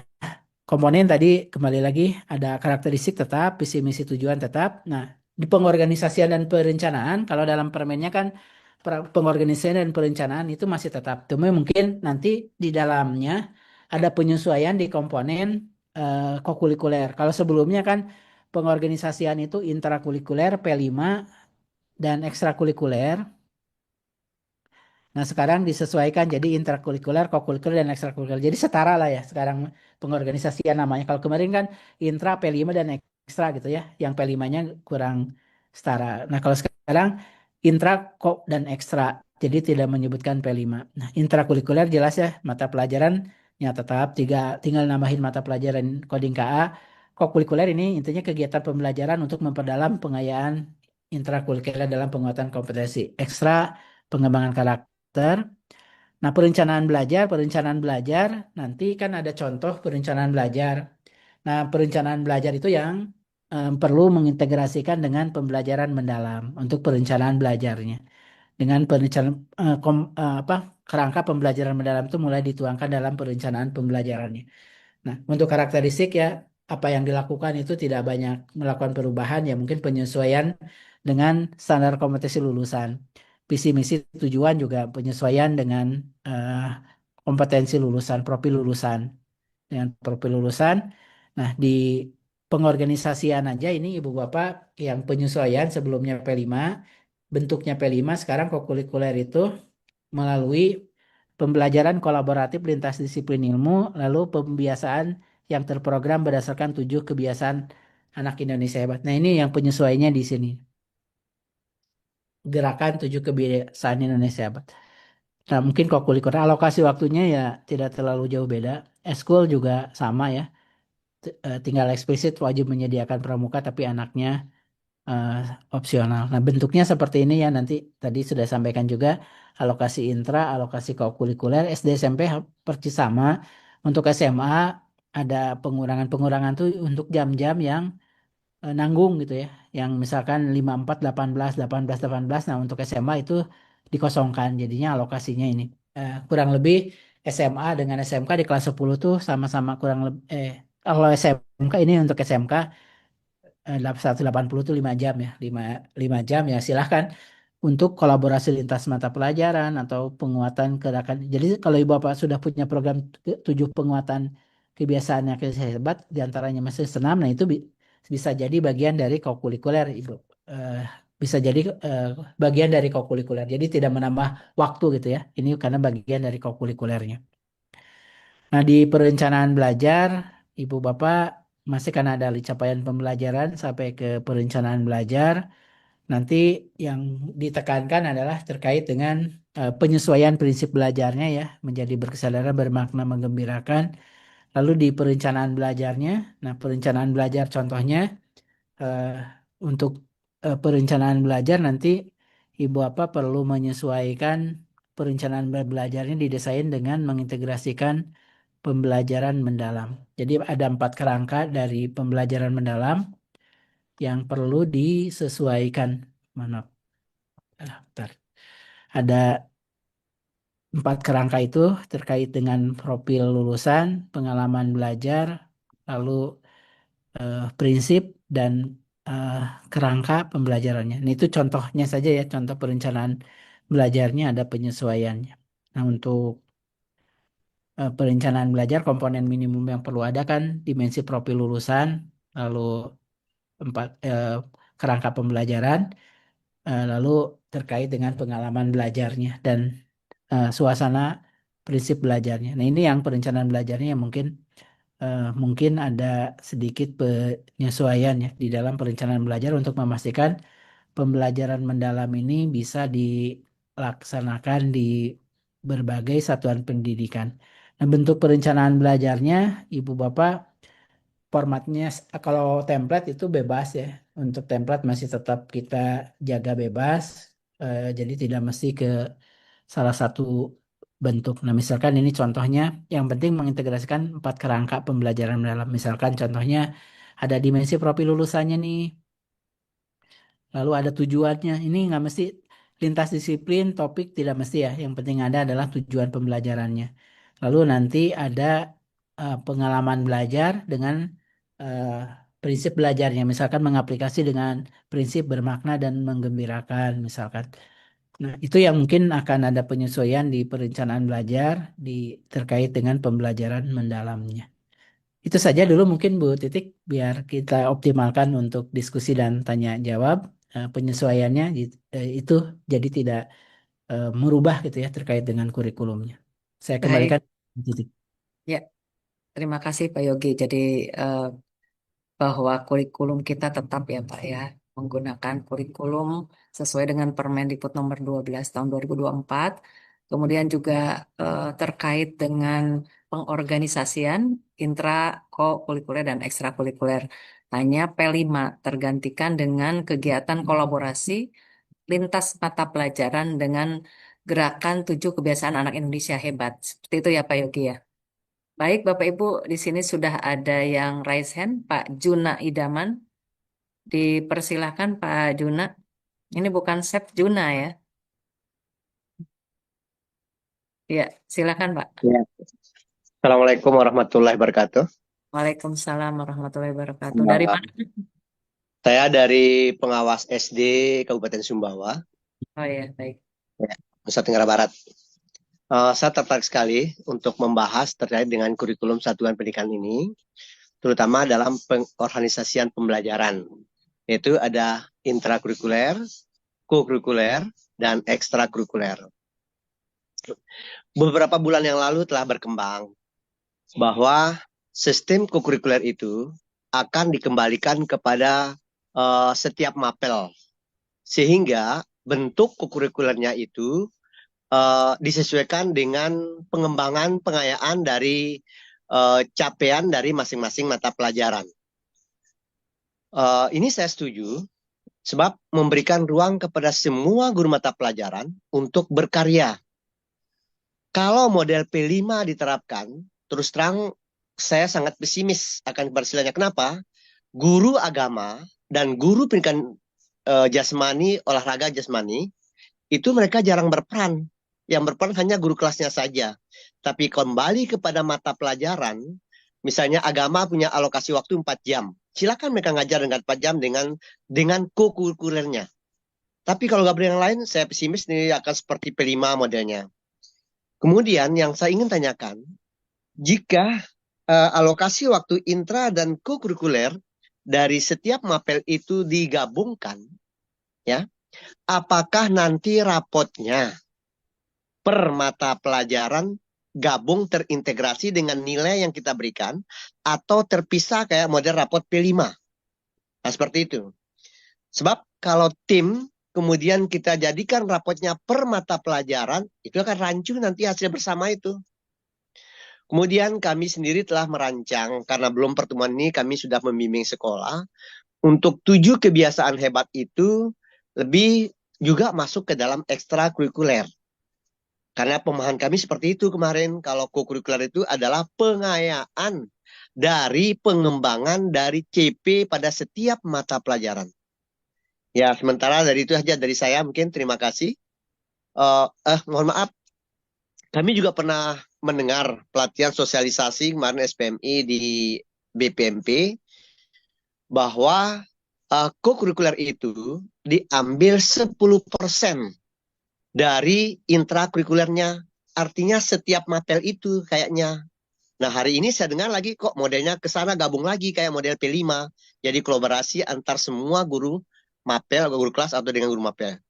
komponen tadi kembali lagi ada karakteristik tetap, visi misi tujuan tetap. Nah, di pengorganisasian dan perencanaan, kalau dalam permennya kan pengorganisasian dan perencanaan itu masih tetap. Cuma mungkin nanti di dalamnya ada penyesuaian di komponen kokurikuler. Kalau sebelumnya kan pengorganisasian itu intrakurikuler, P5 dan ekstrakurikuler. Nah, sekarang disesuaikan jadi intrakurikuler, kokurikuler, dan ekstrakurikuler. Jadi setara lah ya sekarang pengorganisasian namanya. Kalau kemarin kan intra P5 dan ekstra gitu ya. Yang P5-nya kurang setara. Nah, kalau sekarang intra kok dan ekstra. Jadi tidak menyebutkan P5. Nah, intrakurikuler jelas ya mata pelajarannya tetap tinggal nambahin mata pelajaran coding KA. Kokurikuler ini intinya kegiatan pembelajaran untuk memperdalam pengayaan intrakurikuler dalam penguatan kompetensi. Ekstra pengembangan karakter. Nah, perencanaan belajar nanti kan ada contoh perencanaan belajar. Nah, perencanaan belajar itu yang perlu mengintegrasikan dengan pembelajaran mendalam untuk perencanaan belajarnya. Dengan perencanaan kerangka pembelajaran mendalam itu mulai dituangkan dalam perencanaan pembelajarannya. Nah, untuk karakteristik ya apa yang dilakukan itu tidak banyak melakukan perubahan ya mungkin penyesuaian dengan standar kompetensi lulusan. Visi misi tujuan juga penyesuaian dengan eh, kompetensi lulusan, profil lulusan dengan profil lulusan. Nah, di pengorganisasian aja ini Ibu Bapak yang penyesuaian sebelumnya P5, bentuknya P5 sekarang kokurikuler itu melalui pembelajaran kolaboratif lintas disiplin ilmu, lalu pembiasaan yang terprogram berdasarkan 7 kebiasaan anak Indonesia hebat. Nah, ini yang penyesuaiannya di sini. Gerakan 7 kebiasaan Indonesia hebat. Nah, mungkin kokurikuler alokasi waktunya ya tidak terlalu jauh beda. Eskul juga sama ya. Tinggal eksplisit wajib menyediakan pramuka tapi anaknya eh, opsional. Nah, bentuknya seperti ini ya. Nanti tadi sudah sampaikan juga alokasi intra, alokasi kokurikuler, SD SMP persis sama. Untuk SMA ada pengurangan-pengurangan tuh untuk jam-jam yang nanggung gitu ya. Yang misalkan 54, 18, 18, 18. Nah, untuk SMA itu dikosongkan. Jadinya alokasinya ini. Kurang lebih SMA dengan SMK di kelas 10 tuh sama-sama kurang lebih kalau SMK ini untuk SMK 180 itu 5 jam ya 5 jam ya silahkan untuk kolaborasi lintas mata pelajaran atau penguatan gerakan. Jadi kalau ibu bapak sudah punya program 7 penguatan kebiasaan yang hebat diantaranya masih senam, nah itu bisa jadi bagian dari kokurikuler ibu. Eh, bisa jadi eh, bagian dari kokurikuler. Jadi tidak menambah waktu gitu ya. Ini karena bagian dari kokurikulernya. Nah, di perencanaan belajar, Ibu Bapak masih kan ada capaian pembelajaran sampai ke perencanaan belajar. Nanti yang ditekankan adalah terkait dengan penyesuaian prinsip belajarnya ya, menjadi berkesadaran, bermakna, menggembirakan. Lalu di perencanaan belajarnya, nah perencanaan belajar contohnya eh, untuk perencanaan belajar nanti Ibu Bapak perlu menyesuaikan perencanaan belajarnya didesain dengan mengintegrasikan pembelajaran mendalam. Jadi ada 4 kerangka dari pembelajaran mendalam yang perlu disesuaikan. Maaf, bentar. Ada 4 kerangka itu terkait dengan profil lulusan, pengalaman belajar, lalu prinsip dan eh, kerangka pembelajarannya. Nah, itu contohnya saja ya, contoh perencanaan belajarnya ada penyesuaiannya. Nah, untuk perencanaan belajar komponen minimum yang perlu ada kan dimensi profil lulusan, lalu empat kerangka pembelajaran, lalu terkait dengan pengalaman belajarnya dan suasana prinsip belajarnya. Nah, ini yang perencanaan belajarnya yang mungkin ada sedikit penyesuaian ya di dalam perencanaan belajar untuk memastikan pembelajaran mendalam ini bisa dilaksanakan di berbagai satuan pendidikan. Nah, bentuk perencanaan belajarnya, Ibu Bapak, formatnya kalau template itu bebas ya. Untuk template masih tetap kita jaga bebas, jadi tidak mesti ke salah satu bentuk. Nah, misalkan ini contohnya, yang penting mengintegrasikan 4 kerangka pembelajaran mendalam. Misalkan contohnya ada dimensi profil lulusannya nih. Lalu ada tujuannya. Ini nggak mesti lintas disiplin, topik tidak mesti ya. Yang penting ada adalah tujuan pembelajarannya. Lalu nanti ada pengalaman belajar dengan eh, prinsip belajarnya. Misalkan mengaplikasi dengan prinsip bermakna dan menggembirakan, misalkan. Nah, itu yang mungkin akan ada penyesuaian di perencanaan belajar terkait dengan pembelajaran mendalamnya. Itu saja dulu mungkin Bu Titik, biar kita optimalkan untuk diskusi dan tanya jawab. Penyesuaiannya itu jadi tidak merubah gitu ya terkait dengan kurikulumnya. Saya Baik, kembalikan Bu Titik. ya, terima kasih Pak Yogi. Jadi eh, bahwa kurikulum kita tetap ya Pak ya, menggunakan kurikulum sesuai dengan Permendikbud nomor 12 tahun 2024. Kemudian juga terkait dengan pengorganisasian intra, co-kurikuler, dan ekstrakurikuler. Hanya P5 tergantikan dengan kegiatan kolaborasi lintas mata pelajaran dengan gerakan 7 kebiasaan anak Indonesia hebat. Seperti itu ya Pak Yogi ya. Baik Bapak Ibu, di sini sudah ada yang raise hand, Pak Juna Idaman. Dipersilahkan Pak Juna. Ini bukan Chef Juna ya. Ya, silakan Pak. Ya. Assalamualaikum warahmatullahi wabarakatuh. Waalaikumsalam warahmatullahi wabarakatuh. Dari Uh, mana? saya dari pengawas SD Kabupaten Sumbawa, Oh ya, baik. ya, Nusa Tenggara Barat. Saya tertarik sekali untuk membahas terkait dengan kurikulum satuan pendidikan ini, terutama dalam pengorganisasian pembelajaran, yaitu ada intrakurikuler, kokurikuler, dan ekstrakurikuler. Beberapa bulan yang lalu telah berkembang bahwa sistem kokurikuler itu akan dikembalikan kepada setiap mapel, sehingga bentuk kokurikulernya itu disesuaikan dengan pengembangan pengayaan dari capaian dari masing-masing mata pelajaran. Ini saya setuju, sebab memberikan ruang kepada semua guru mata pelajaran untuk berkarya. Kalau model P5 diterapkan, terus terang saya sangat pesimis akan keberhasilannya. Kenapa? Guru agama dan guru pendidikan jasmani, olahraga jasmani, itu mereka jarang berperan. Yang berperan hanya guru kelasnya saja. Tapi kembali kepada mata pelajaran, misalnya agama punya alokasi waktu 4 jam. Silakan mereka ngajar dengan 4 jam dengan co-kurikulernya. Tapi kalau nggak yang lain, saya pesimis ini akan seperti P5 modelnya. Kemudian yang saya ingin tanyakan, jika alokasi waktu intra dan co-kurikuler dari setiap mapel itu digabungkan, ya, apakah nanti rapotnya per mata pelajaran gabung terintegrasi dengan nilai yang kita berikan atau terpisah kayak model rapot P5? Nah, seperti itu. Sebab kalau tim kemudian kita jadikan rapotnya per mata pelajaran, itu akan rancu nanti hasil bersama itu. Kemudian kami sendiri telah merancang, karena belum pertemuan ini kami sudah membimbing sekolah, untuk 7 kebiasaan hebat itu lebih juga masuk ke dalam ekstrakurikuler. Karena pemahaman kami seperti itu kemarin, kalau kokurikuler itu adalah pengayaan dari pengembangan dari CP pada setiap mata pelajaran. Ya, sementara dari itu saja dari saya, mungkin terima kasih. Mohon maaf, kami juga pernah mendengar pelatihan sosialisasi kemarin SPMI di BPMP, bahwa kokurikuler itu diambil 10% dari intrakurikulernya. Artinya setiap mapel itu kayaknya. Nah, hari ini saya dengar lagi kok modelnya ke sana gabung lagi kayak model P5. Jadi kolaborasi antar semua guru mapel, guru kelas atau dengan guru mapel.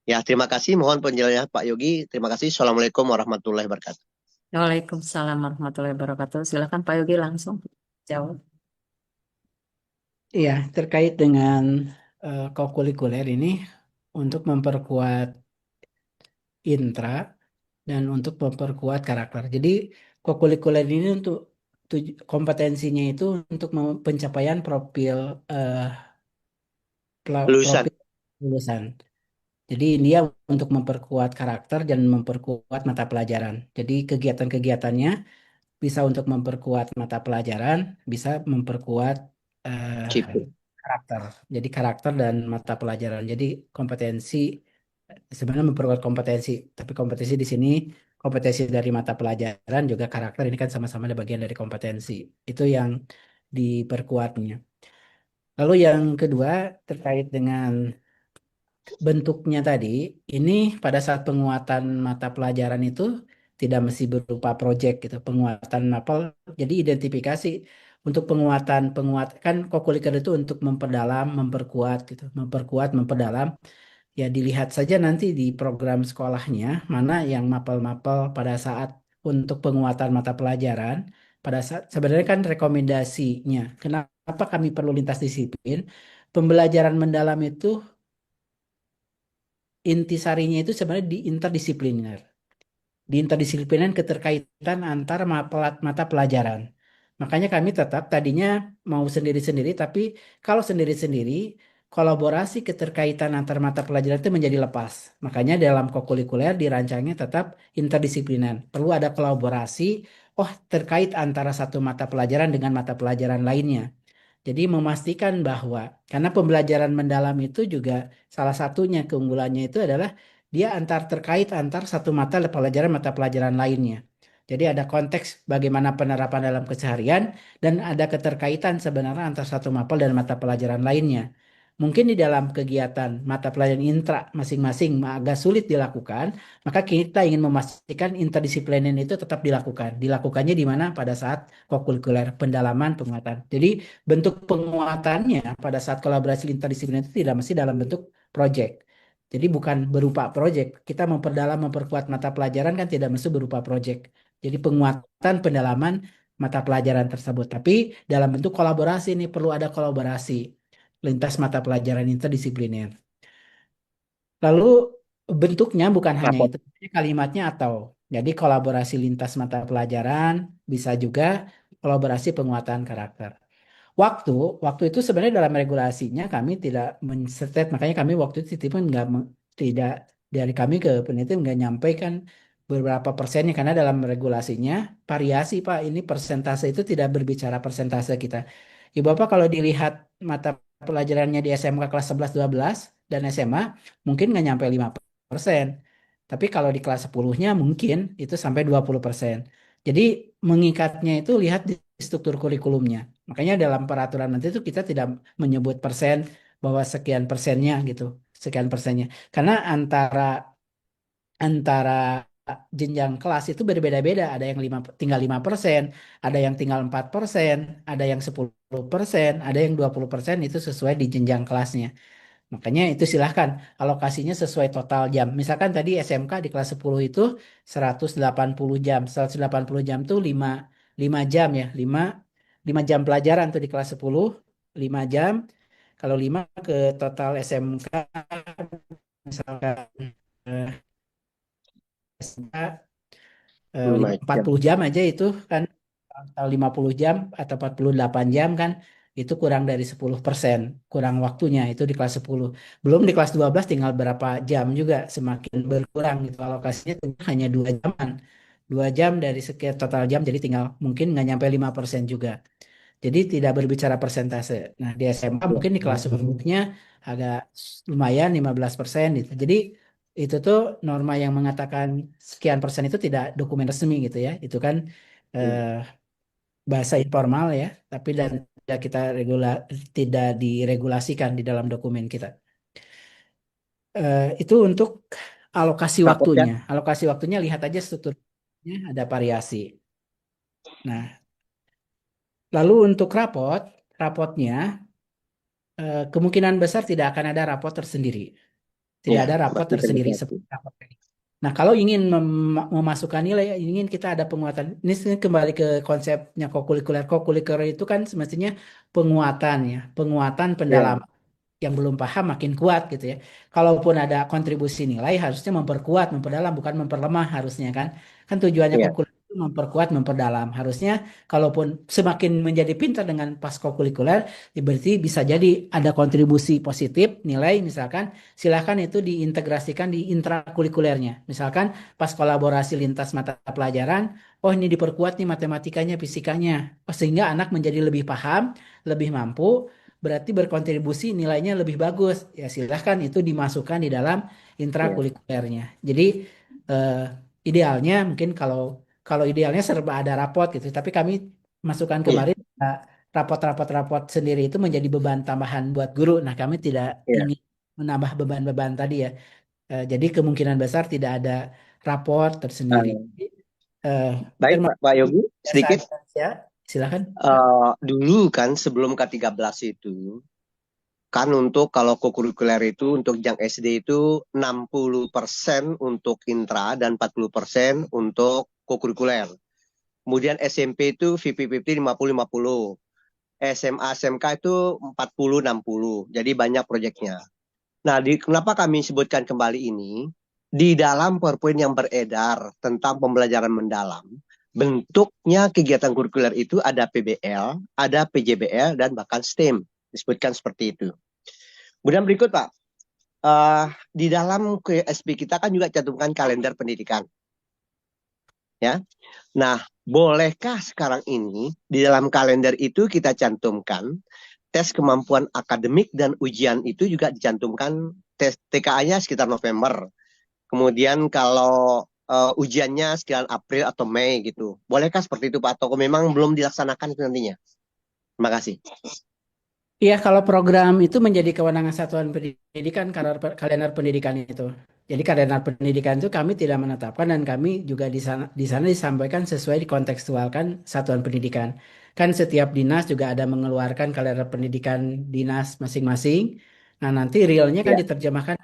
Ya, terima kasih. Mohon penjelasannya Pak Yogi. Terima kasih. Assalamualaikum warahmatullahi wabarakatuh. Waalaikumsalam warahmatullahi wabarakatuh. Silakan Pak Yogi langsung jawab. Iya, terkait dengan kokurikuler ini untuk memperkuat intra dan untuk memperkuat karakter. Jadi kokurikuler ini untuk kompetensinya itu untuk pencapaian profil eh, Lulusan. profil lulusan. Jadi dia untuk memperkuat karakter dan memperkuat mata pelajaran. Jadi kegiatan-kegiatannya bisa untuk memperkuat mata pelajaran, bisa memperkuat CP. karakter. Jadi karakter dan mata pelajaran. Jadi kompetensi sebenarnya memperkuat kompetensi, tapi kompetensi di sini kompetensi dari mata pelajaran juga karakter ini kan sama-sama ada bagian dari kompetensi. Itu yang diperkuatnya. Lalu yang kedua terkait dengan bentuknya tadi, ini pada saat penguatan mata pelajaran itu tidak mesti berupa proyek gitu, penguatan mapel. Jadi identifikasi untuk penguat kan kokuliker itu untuk memperdalam, memperkuat gitu, memperkuat, memperdalam. Ya dilihat saja nanti di program sekolahnya mana yang mapel-mapel pada saat untuk penguatan mata pelajaran. Pada saat sebenarnya kan rekomendasinya, kenapa kami perlu lintas disiplin? Pembelajaran mendalam itu intisarinya itu sebenarnya di interdisipliner. Di interdisipliner keterkaitan antar mata pelajaran. Makanya kami tetap tadinya mau sendiri-sendiri, tapi kalau sendiri-sendiri, kolaborasi keterkaitan antar mata pelajaran itu menjadi lepas. Makanya dalam kokurikuler dirancangnya tetap interdisipliner. Perlu ada kolaborasi, oh terkait antara satu mata pelajaran dengan mata pelajaran lainnya. Jadi memastikan bahwa karena pembelajaran mendalam itu juga salah satunya keunggulannya itu adalah dia terkait antar satu mata pelajaran lainnya. Jadi ada konteks bagaimana penerapan dalam keseharian dan ada keterkaitan sebenarnya antar satu mapel dan mata pelajaran lainnya. Mungkin di dalam kegiatan mata pelajaran intra masing-masing agak sulit dilakukan, maka kita ingin memastikan interdisipliner itu tetap dilakukan. Dilakukannya di mana pada saat kokurikuler, pendalaman, penguatan. Jadi bentuk penguatannya pada saat kolaborasi interdisipliner itu tidak mesti dalam bentuk project. Jadi bukan berupa project. Kita memperdalam, memperkuat mata pelajaran kan tidak mesti berupa project. Jadi penguatan, pendalaman mata pelajaran tersebut. Tapi dalam bentuk kolaborasi ini perlu ada kolaborasi lintas mata pelajaran interdisipliner. Lalu bentuknya bukan hanya Rapor. itu, kalimatnya atau. Jadi kolaborasi lintas mata pelajaran, bisa juga kolaborasi penguatan karakter. Waktu, waktu itu sebenarnya dalam regulasinya kami tidak men-state, makanya kami waktu itu titipan tidak dari kami ke peneliti nggak nyampaikan beberapa persennya karena dalam regulasinya variasi Pak, ini persentase itu tidak berbicara persentase kita. Ibu Bapak kalau dilihat mata pelajarannya di SMK kelas 11 12 dan SMA mungkin nggak nyampe 5%. Tapi kalau di kelas 10-nya mungkin itu sampai 20%. Jadi mengikatnya itu lihat di struktur kurikulumnya. Makanya dalam peraturan nanti itu kita tidak menyebut persen bahwa sekian persennya gitu, sekian persennya. Karena antara jenjang kelas itu berbeda-beda. Ada yang tinggal 5%, ada yang tinggal 4%, ada yang 10%, ada yang 20% itu sesuai di jenjang kelasnya. Makanya itu silahkan alokasinya sesuai total jam. Misalkan tadi SMK di kelas 10 itu 180 jam. 180 jam tuh 5 jam ya. 5 jam pelajaran tuh di kelas 10. 5 jam. Kalau 5 ke total SMK misalkan SMK 5 jam. 40 jam aja itu kan atau 50 jam atau 48 jam kan itu kurang dari 10%, kurang waktunya itu di kelas 10. Belum di kelas 12 tinggal berapa jam juga semakin berkurang gitu alokasinya hanya 2 jaman. 2 jam dari sekian total jam jadi tinggal mungkin nggak nyampe 5% juga. Jadi tidak berbicara persentase. Nah, di SMA mungkin di kelas 10-nya agak lumayan 15% gitu. Jadi itu tuh norma yang mengatakan sekian persen itu tidak dokumen resmi gitu ya. Itu kan eh, bahasa informal ya, tapi dan tidak tidak diregulasikan di dalam dokumen kita. Itu untuk alokasi Rapornya. waktunya. Alokasi waktunya lihat aja strukturnya ada variasi. Nah, lalu untuk rapotnya kemungkinan besar tidak akan ada rapot tersendiri. Tidak Ya, ada rapot pasti tersendiri terjadi. seperti rapot ini. Nah, kalau ingin memasukkan nilai, ingin kita ada penguatan. Ini kembali ke konsepnya kokurikuler. Kokurikuler itu kan semestinya penguatan ya, penguatan Ya, pendalaman yang belum paham makin kuat gitu ya. Kalaupun ada kontribusi nilai harusnya memperkuat, memperdalam bukan memperlemah harusnya kan. Kan tujuannya ya, kokurikuler itu memperkuat, memperdalam. Harusnya kalaupun semakin menjadi pintar dengan pas kokurikuler, ya berarti bisa jadi ada kontribusi positif nilai misalkan silahkan itu diintegrasikan di intrakurikulernya. Misalkan pas kolaborasi lintas mata pelajaran, oh ini diperkuat nih matematikanya, fisikanya. Oh, sehingga anak menjadi lebih paham, lebih mampu berarti berkontribusi nilainya lebih bagus. Ya silahkan itu dimasukkan di dalam ya, intrakurikulernya. Jadi eh, idealnya mungkin kalau kalau idealnya serba ada rapot gitu. Tapi kami masukkan ya, kemarin rapot-rapot sendiri itu menjadi beban tambahan buat guru. Nah kami tidak ya. ingin menambah beban-beban tadi ya. Jadi kemungkinan besar tidak ada rapot tersendiri. Eh, Eh, baik termasuk Pak Yogi, sedikit. ya, silakan. Dulu kan sebelum K13 itu, kan untuk kalau kokurikuler itu untuk yang SD itu 60% untuk intra dan 40% untuk kokurikuler. Kemudian SMP itu 50-50 50-50. SMA SMK itu 40-60. Jadi banyak proyeknya. Nah, kenapa kami sebutkan kembali ini? Di dalam PowerPoint yang beredar tentang pembelajaran mendalam, bentuknya kegiatan kurikuler itu ada PBL, ada PJBL, dan bahkan STEM. Disebutkan seperti itu. Kemudian berikut, Pak. Di dalam KSP kita kan juga cantumkan kalender pendidikan. Ya. Nah, bolehkah sekarang ini di dalam kalender itu kita cantumkan tes kemampuan akademik dan ujian itu juga dicantumkan tes TKA-nya sekitar November. Kemudian kalau ujiannya sekitar April atau Mei gitu. Bolehkah seperti itu Pak? Atau memang belum dilaksanakan itu nantinya? Terima kasih. Iya, kalau program itu menjadi kewenangan satuan pendidikan, kalender pendidikan itu. Jadi kalender pendidikan itu kami tidak menetapkan dan kami juga di sana disampaikan sesuai dikontekstualkan satuan pendidikan. Kan setiap dinas juga ada mengeluarkan kalender pendidikan dinas masing-masing. Nah, nanti realnya kan Ya. diterjemahkan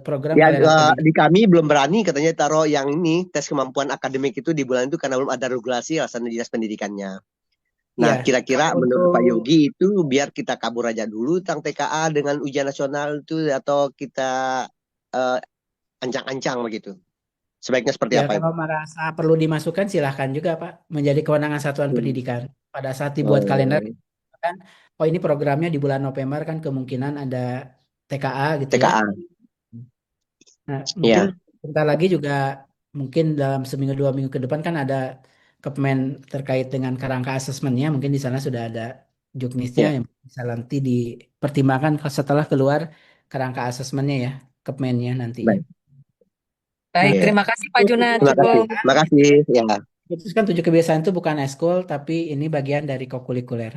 program Ya, kalender pendidikan. di kami belum berani katanya taruh yang ini tes kemampuan akademik itu di bulan itu karena belum ada regulasi alasan dinas pendidikannya. Nah, Iya, kira-kira kalau menurut untuk Pak Yogi itu biar kita kabur aja dulu tentang TKA dengan ujian nasional itu atau kita eh, ancang-ancang begitu. Sebaiknya seperti ya apa itu? kalau merasa perlu dimasukkan silahkan juga Pak menjadi kewenangan satuan Hmm. pendidikan. Pada saat dibuat kalender Oh, kan, oh ini programnya di bulan November kan kemungkinan ada TKA gitu ya. TKA. Nah, mungkin Ya, bentar lagi juga mungkin dalam seminggu 2 minggu ke depan kan ada Kepmen terkait dengan kerangka asesmennya. Mungkin di sana sudah ada juknisnya ya. yang bisa nanti dipertimbangkan setelah keluar kerangka asesmennya ya, Kepmennya nantinya. Baik. Baik, Ya. terima kasih Pak Juna. Terima kasih. Cukup Terima kasih. Ya, Putuskan 7 kebiasaan itu bukan eskul, tapi ini bagian dari kokurikuler.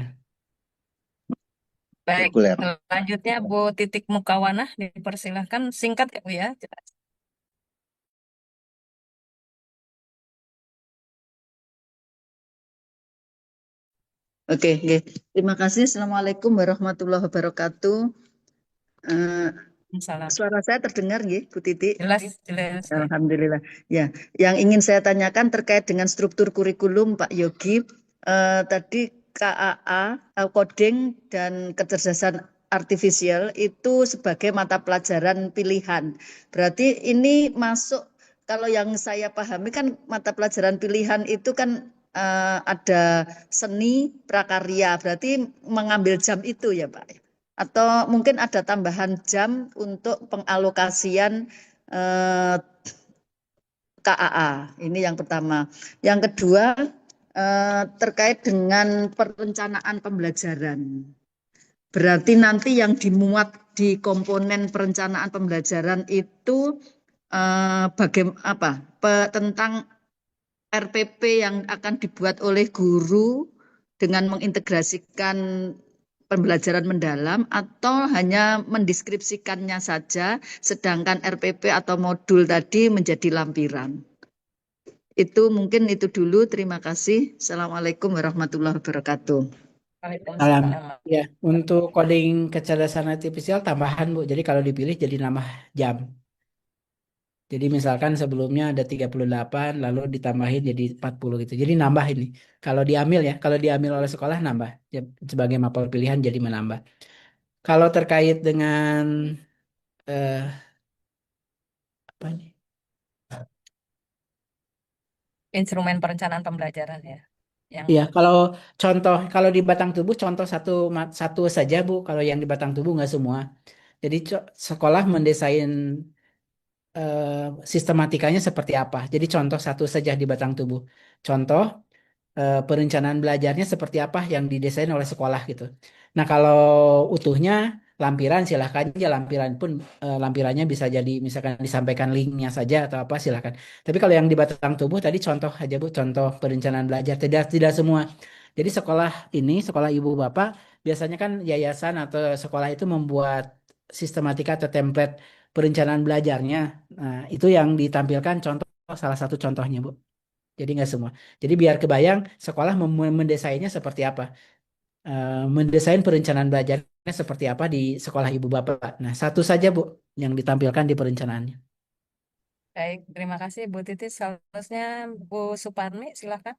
baik. sirkuler. Selanjutnya Bu Titik Mukawana dipersilahkan singkat ya Bu ya. Oke, oke. Terima kasih. Assalamualaikum warahmatullahi wabarakatuh. Eh, Salam. suara saya terdengar, ya, Bu Titi? Jelas, jelas ya. Alhamdulillah. Ya, yang ingin saya tanyakan terkait dengan struktur kurikulum Pak Yogi. Tadi KAA, coding dan kecerdasan artifisial itu sebagai mata pelajaran pilihan. Berarti ini masuk, kalau yang saya pahami kan mata pelajaran pilihan itu kan ada seni prakarya. Berarti mengambil jam itu ya Pak? Atau mungkin ada tambahan jam untuk pengalokasian eh, KAA. Ini yang pertama. Yang kedua, terkait dengan perencanaan pembelajaran. Berarti nanti yang dimuat di komponen perencanaan pembelajaran itu tentang RPP yang akan dibuat oleh guru dengan mengintegrasikan pembelajaran mendalam atau hanya mendeskripsikannya saja, sedangkan RPP atau modul tadi menjadi lampiran. Itu mungkin itu dulu. Terima kasih. Assalamualaikum warahmatullahi wabarakatuh. Alam. Waalaikumsalam. Ya, untuk coding kecerdasan artifisial tambahan Bu. Jadi kalau dipilih jadi nambah jam. Jadi misalkan sebelumnya ada 38 lalu ditambahin jadi 40 gitu. Jadi nambah ini. Kalau diambil ya, kalau diambil oleh sekolah nambah. Ya, sebagai mapel pilihan jadi menambah. Kalau terkait dengan eh, apa nih? Instrumen perencanaan pembelajaran ya. Yang Iya, kalau di batang tubuh contoh satu saja Bu. Kalau yang di batang tubuh nggak semua. Jadi sekolah mendesain eh, sistematikanya seperti apa. Jadi contoh satu saja di batang tubuh. Contoh perencanaan belajarnya seperti apa yang didesain oleh sekolah gitu. Nah, kalau utuhnya lampiran silahkan aja lampiran pun lampirannya bisa jadi misalkan disampaikan linknya saja atau apa silahkan. Tapi kalau yang di batang tubuh tadi contoh aja Bu, contoh perencanaan belajar tidak tidak semua. Jadi sekolah ibu bapak biasanya kan yayasan atau sekolah itu membuat sistematika atau template perencanaan belajarnya. Nah, itu yang ditampilkan contoh salah satu contohnya Bu. Jadi nggak semua. Jadi biar kebayang sekolah mendesainnya seperti apa. Mendesain perencanaan belajarnya seperti apa di sekolah ibu bapak. Nah, satu saja Bu yang ditampilkan di perencanaannya. baik, terima kasih Bu Titi. Selanjutnya Bu Suparmi, silakan.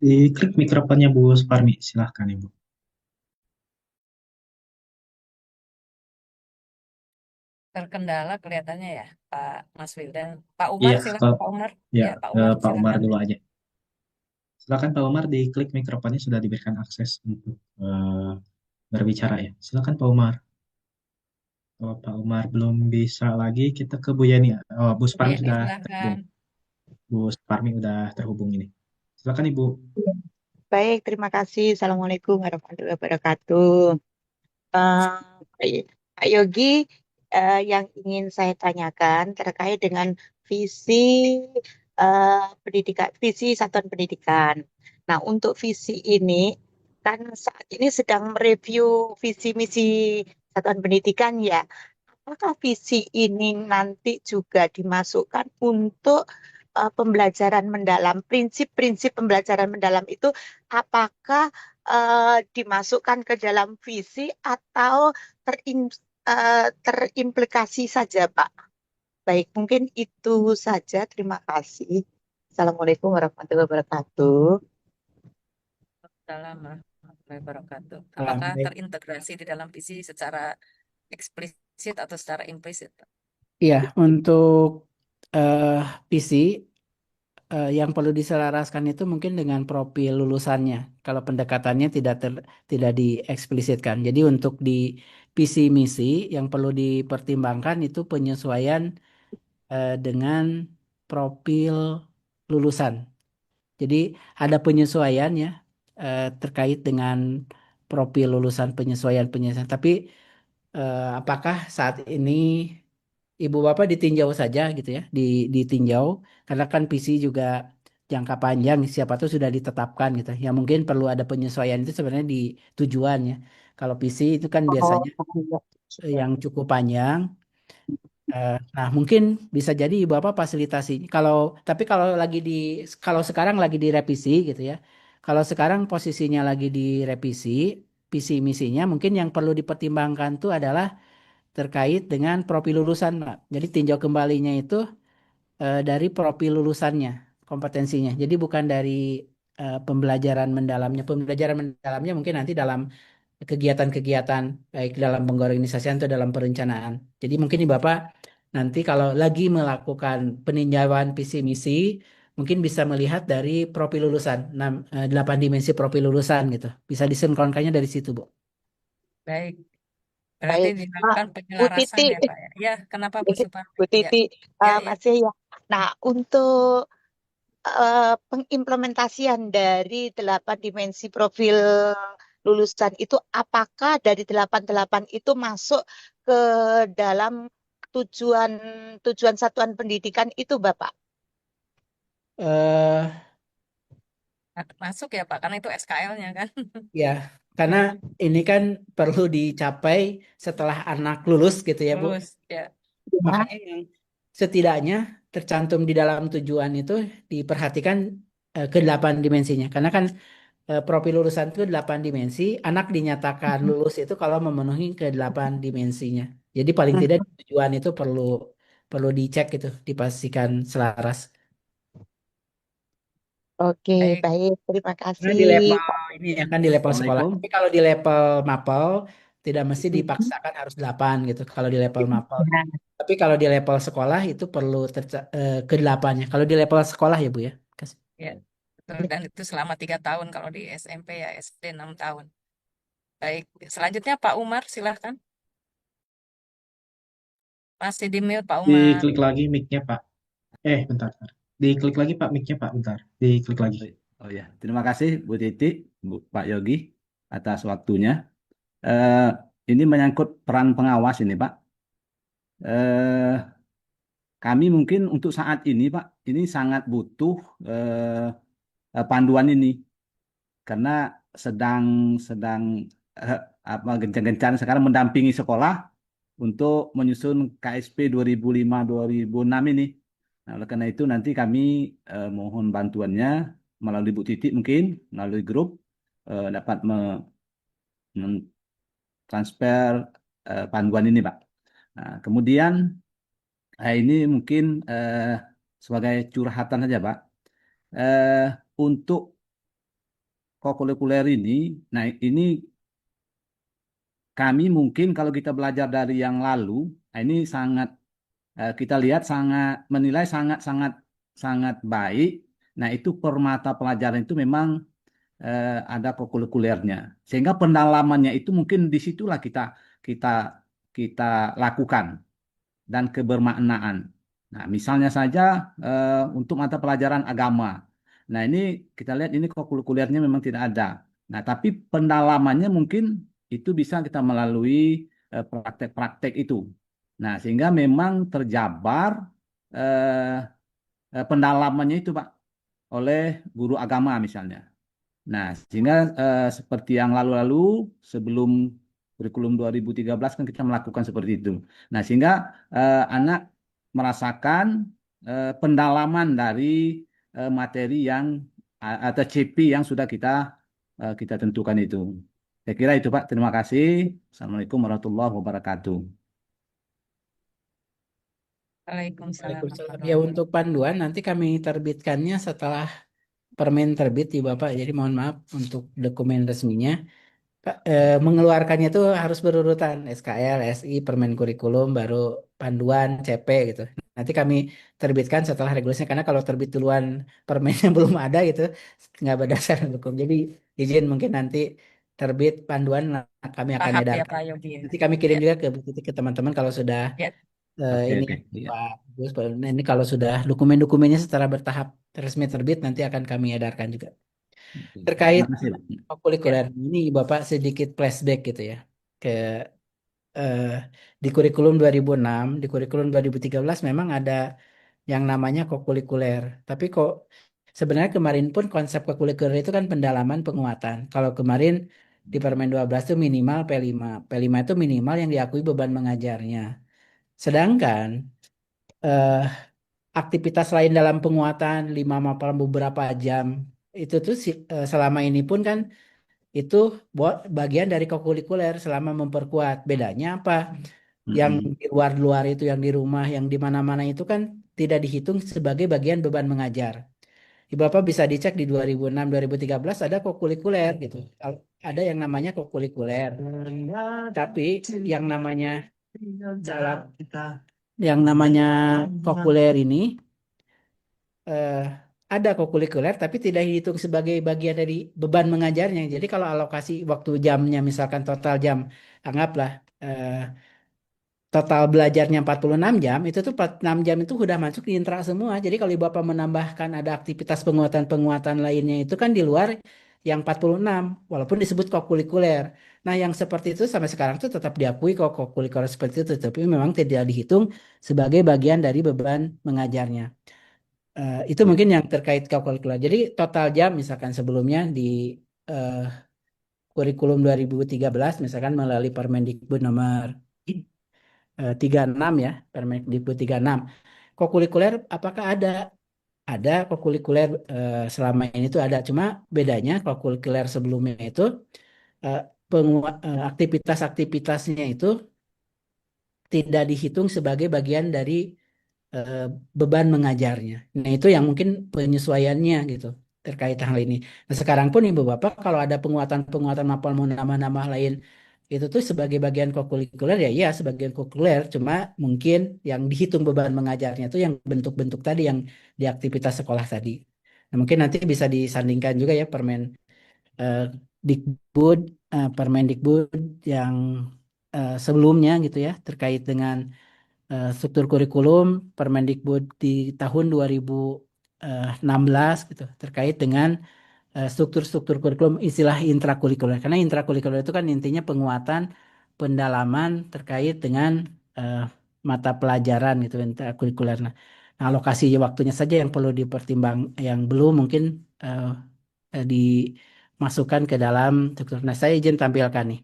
Diklik mikrofonnya Bu Suparmi, silahkan Ibu. Terkendala kelihatannya ya, Pak Mas Wildan. Pak Umar, Iya, silakan Pak Umar. ya, Ya, Pak Umar, Pak Umar silakan. dulu aja. Silakan Pak Umar, diklik mikrofonnya sudah diberikan akses untuk berbicara ya. Silakan Pak Umar. Kalau Pak Umar belum bisa lagi, kita ke Bu Yani. Oh, Bu Bu Suparmi Yani, sudah silakan. terhubung. Bu Suparmi sudah terhubung ini. Silakan Ibu. Baik, terima kasih. Assalamualaikum warahmatullahi wabarakatuh. Eh, Pak Yogi, yang ingin saya tanyakan terkait dengan visi pendidikan, visi satuan pendidikan. Nah, untuk visi ini kan saat ini sedang mereview visi misi satuan pendidikan ya. Apakah visi ini nanti juga dimasukkan untuk pembelajaran mendalam, prinsip-prinsip pembelajaran mendalam itu apakah dimasukkan ke dalam visi atau terimplikasi saja, Pak? Baik, mungkin itu saja. Terima kasih. Assalamualaikum warahmatullahi wabarakatuh. Salam warahmatullahi wabarakatuh. Salam. Apakah Baik. terintegrasi di dalam visi secara eksplisit atau secara implisit? Iya, untuk eh, PC yang perlu diselaraskan itu mungkin dengan profil lulusannya. Kalau pendekatannya tidak dieksplisitkan. Jadi untuk di PC misi yang perlu dipertimbangkan itu penyesuaian dengan profil lulusan. Jadi ada penyesuaian ya terkait dengan profil lulusan penyesuaian. Tapi apakah saat ini Ibu Bapak ditinjau saja gitu ya, ditinjau karena kan PC juga jangka panjang siapa tuh sudah ditetapkan gitu. Ya mungkin perlu ada penyesuaian itu sebenarnya di tujuannya. Kalau PC itu kan Oh, biasanya yang cukup panjang. Nah, mungkin bisa jadi Ibu Bapak fasilitasi. Kalau sekarang lagi direvisi gitu ya. Kalau sekarang posisinya lagi direvisi, visi misinya mungkin yang perlu dipertimbangkan tuh adalah terkait dengan profil lulusan, Pak. Jadi tinjau kembalinya itu dari profil lulusannya, kompetensinya. Jadi bukan dari pembelajaran mendalamnya. Pembelajaran mendalamnya mungkin nanti dalam kegiatan-kegiatan baik dalam pengorganisasian atau dalam perencanaan. Jadi mungkin nih Bapak nanti kalau lagi melakukan peninjauan visi misi mungkin bisa melihat dari profil lulusan, 8 dimensi profil lulusan gitu. Bisa disinkronkannya dari situ, Bu. Baik, berarti baik. Pak, dilakukan Bu penyelarasan Titi, ya, Pak ya. Ya, kenapa Bu Suparti? Bu Ya, Titi, ya, ya. masih ya. Nah, untuk pengimplementasian dari 8 dimensi profil lulusan itu apakah dari 88 itu masuk ke dalam tujuan tujuan satuan pendidikan itu, Bapak? eh Masuk ya, Pak, karena itu SKL-nya kan. Ya, karena ini kan perlu dicapai setelah anak lulus gitu ya, Bu. Lulus, ya. Makanya yang setidaknya tercantum di dalam tujuan itu diperhatikan ke 8 dimensinya. Karena kan profil lulusan itu 8 dimensi, anak dinyatakan lulus itu kalau memenuhi ke 8 dimensinya. Jadi paling tidak tujuan itu perlu perlu dicek gitu, dipastikan selaras. Oke, Baik, baik. Terima Karena kasih. di level ini ya kan di level sekolah. Assalamualaikum. Tapi kalau di level mapel tidak mesti Mhm. dipaksakan harus 8 gitu kalau di level mapel. Nah, Tapi kalau di level sekolah itu perlu ke 8-nya. Kalau di level sekolah ya Bu ya. ya. Betul. Dan itu selama 3 tahun, kalau di SMP ya SD 6 tahun. Baik, selanjutnya Pak Umar, silahkan. Masih di mute Pak Umar. Diklik lagi mic-nya Pak. Bentar, bentar. Diklik lagi Pak mic-nya Pak, bentar. Diklik lagi. Oh ya, terima kasih Bu Titi, Pak Yogi atas waktunya. Eh, ini menyangkut peran pengawas ini Pak. Eh, kami mungkin untuk saat ini Pak, ini sangat butuh panduan ini karena sedang sedang eh, gencar-gencar sekarang mendampingi sekolah untuk menyusun KSP 2005-2006 ini. Nah, oleh karena itu nanti kami mohon bantuannya melalui Bu Titik mungkin, melalui grup dapat mentransfer panduan ini, Pak. Nah, kemudian ini mungkin sebagai curhatan saja, Pak. Eh, untuk kokurikuler ini, nah ini kami mungkin kalau kita belajar dari yang lalu, nah ini sangat kita lihat menilai sangat baik. Nah, itu per mata pelajaran itu memang ada kokurikulernya. Sehingga pendalamannya itu mungkin disitulah kita kita lakukan dan kebermaknaan. Nah, misalnya saja untuk mata pelajaran agama. Nah, ini kita lihat ini kokurikulernya memang tidak ada. Nah, tapi pendalamannya mungkin itu bisa kita melalui praktek-praktek itu. Nah, sehingga memang terjabar eh, pendalamannya itu, Pak, oleh guru agama misalnya. Nah, sehingga seperti yang lalu-lalu sebelum kurikulum 2013 kan kita melakukan seperti itu. Nah, sehingga anak merasakan pendalaman dari materi yang atau CP yang sudah kita tentukan itu. Saya kira itu, Pak. Terima kasih. Assalamualaikum warahmatullahi wabarakatuh. Waalaikumsalam Waalaikumsalam. Ya, warahmatullahi untuk panduan nanti kami terbitkannya setelah permen terbit ya Bapak. Jadi mohon maaf untuk dokumen resminya. Pak, mengeluarkannya itu harus berurutan SKL, SI, permen kurikulum, baru panduan, CP gitu. Nanti kami terbitkan setelah regulasinya karena kalau terbit duluan permennya belum ada gitu nggak berdasarkan hukum. Jadi izin mungkin nanti terbit panduan nah, kami akan Tahap ya edarkan. Pak Yogi. Nanti kami kirim Ya, juga ke Bu Titi, ke teman-teman kalau sudah ya. Oke, ini oke. Iya. Pak Gus. Nah, ini kalau sudah dokumen-dokumennya secara bertahap resmi terbit nanti akan kami edarkan juga. Oke. Terkait Terima kasih, Pak. Ya. kurikuler ini Bapak sedikit flashback gitu ya ke eh, di kurikulum 2006, di kurikulum 2013 memang ada yang namanya kokurikuler. Tapi kok sebenarnya kemarin pun konsep kokurikuler itu kan pendalaman penguatan. Kalau kemarin di Permen 12 itu minimal P5. P5 itu minimal yang diakui beban mengajarnya. Sedangkan eh, aktivitas lain dalam penguatan 5 mapal beberapa jam itu tuh selama ini pun kan itu buat bagian dari kokurikuler selama memperkuat. Bedanya apa? Yang Mm-mm. di luar-luar itu, yang di rumah, yang di mana-mana itu kan tidak dihitung sebagai bagian beban mengajar. Bapak bisa dicek di 2006, 2013 ada kokurikuler gitu. Ada yang namanya kokurikuler. Tapi yang namanya dalam yang namanya kokuler ini eh, ada kokurikuler tapi tidak dihitung sebagai bagian dari beban mengajarnya. Jadi kalau alokasi waktu jamnya misalkan total jam anggaplah total belajarnya 46 jam, itu tuh 46 jam itu udah masuk di intra semua. Jadi kalau Bapak menambahkan ada aktivitas penguatan-penguatan lainnya itu kan di luar yang 46 walaupun disebut kokurikuler. Nah, yang seperti itu sampai sekarang tuh tetap diakui kok kokurikuler seperti itu, tapi memang tidak dihitung sebagai bagian dari beban mengajarnya. Itu Oke. mungkin yang terkait kokurikuler. Jadi total jam misalkan sebelumnya di eh, kurikulum 2013 misalkan melalui Permendikbud nomor 36 ya, Permendikbud 36. Kokurikuler apakah ada? Ada kokurikuler selama ini tuh ada, cuma bedanya kokurikuler sebelumnya itu eh, aktivitas-aktivitasnya itu tidak dihitung sebagai bagian dari eh, beban mengajarnya. Nah, itu yang mungkin penyesuaiannya gitu terkait hal ini. Nah, sekarang pun Ibu Bapak kalau ada penguatan-penguatan mapel mau nama-nama lain itu tuh sebagai bagian kokurikuler ya iya sebagai kokurikuler cuma mungkin yang dihitung beban mengajarnya itu yang bentuk-bentuk tadi yang di aktivitas sekolah tadi. Nah, mungkin nanti bisa disandingkan juga ya eh, Dikbud Permendikbud yang sebelumnya gitu ya terkait dengan struktur kurikulum Permendikbud di tahun 2016 gitu terkait dengan struktur-struktur kurikulum istilah intrakurikuler karena intrakurikuler itu kan intinya penguatan pendalaman terkait dengan eh, mata pelajaran gitu intrakurikuler. Nah, alokasi waktunya saja yang perlu dipertimbang yang belum mungkin eh, dimasukkan ke dalam struktur. Nah, saya izin tampilkan nih.